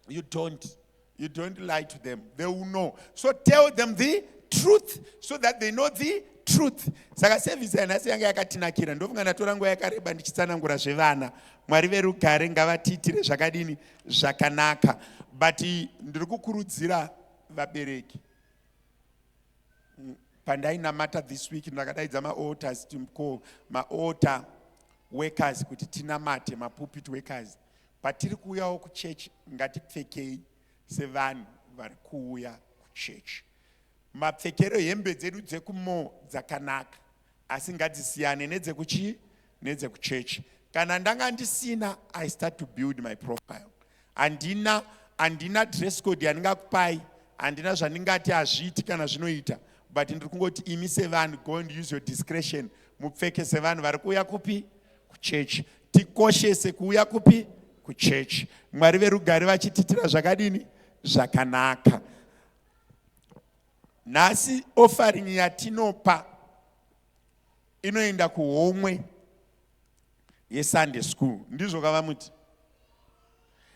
You don't lie to them. They will know. So tell them the truth so that they know the truth. Saka service yanasi yanga yakatinakira. Ndofunga ndatora nguva yakareba ndichitsanangura zvevana. Mwari verugare ngavatiitire zvakadini zvakanaka. But ndiri kukurudzira vabereki. Pandainamata this week ndakadaidza ma-altars ma-altar workers kuti tinamate ma-pulpit workers. Patiri kuuyawo kuchechi ngatipfekei sevanhu vari kuuya kuchechi. Mapfekero hembe dzedu dzekumo dzakanaka asi ngadzisiyane nedzekuchechi. Kana ndanga ndisina, I start to build my profile. Andina dress code yandingakupai, andina zvandingati hazviiti kana zvinoita. But ndiri kungoti imi sevanhu, go and use your discretion. Mupfeke sevanhu vari kuuya kupi kuchechi. Tikoshese kuuya kupi kuchechi. Mwari verugare vachititira zvakadini zvakanaka. Nhasi offering yatinopa inoenda kuhomwe yeSunday school. Ndizvo kavamuti.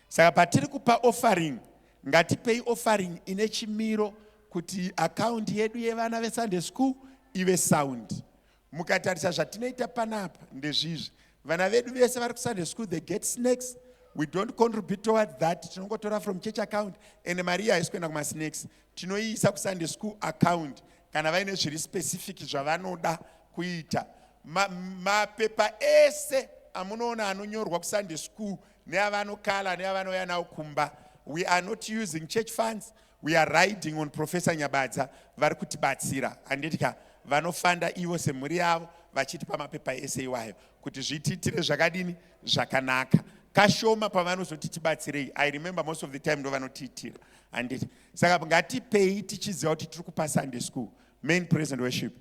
Saka patiri kupa offering, ngatipei offering ine chimiro kuti account yedu yevana veSunday school ive sound. Mukatarisa zvatinoita panapa ndezvizvi. Vana vedu vese vari kuSunday school, they get snacks. we don't contribute towards that. Tinongotora from church account. And Maria is going to snakes. Tinoisa ku Sunday school account. Kana vaine zviri specific zvavanoda kuita. Mapepa ese amunoona anonyorwa ku Sunday school neavanokala neavanoya nawo kumba. We are not using church funds. We are riding on Professor Nyabadza vari kutibatsira. Anditika vanofanda ivo semhuri yavo vachitipa mapepa ese iwayo kuti zvitiitire zvakadini zvakanaka. Kashoma pavanozotitibatsirei. I remember most of the time ndovanotiitira. Anditi saka ngatipei tichiziva kuti tiri kupa Sunday school. Main praise and worship.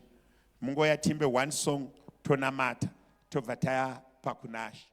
Mungoya timbe one song tonamata tobva taya pakunashi.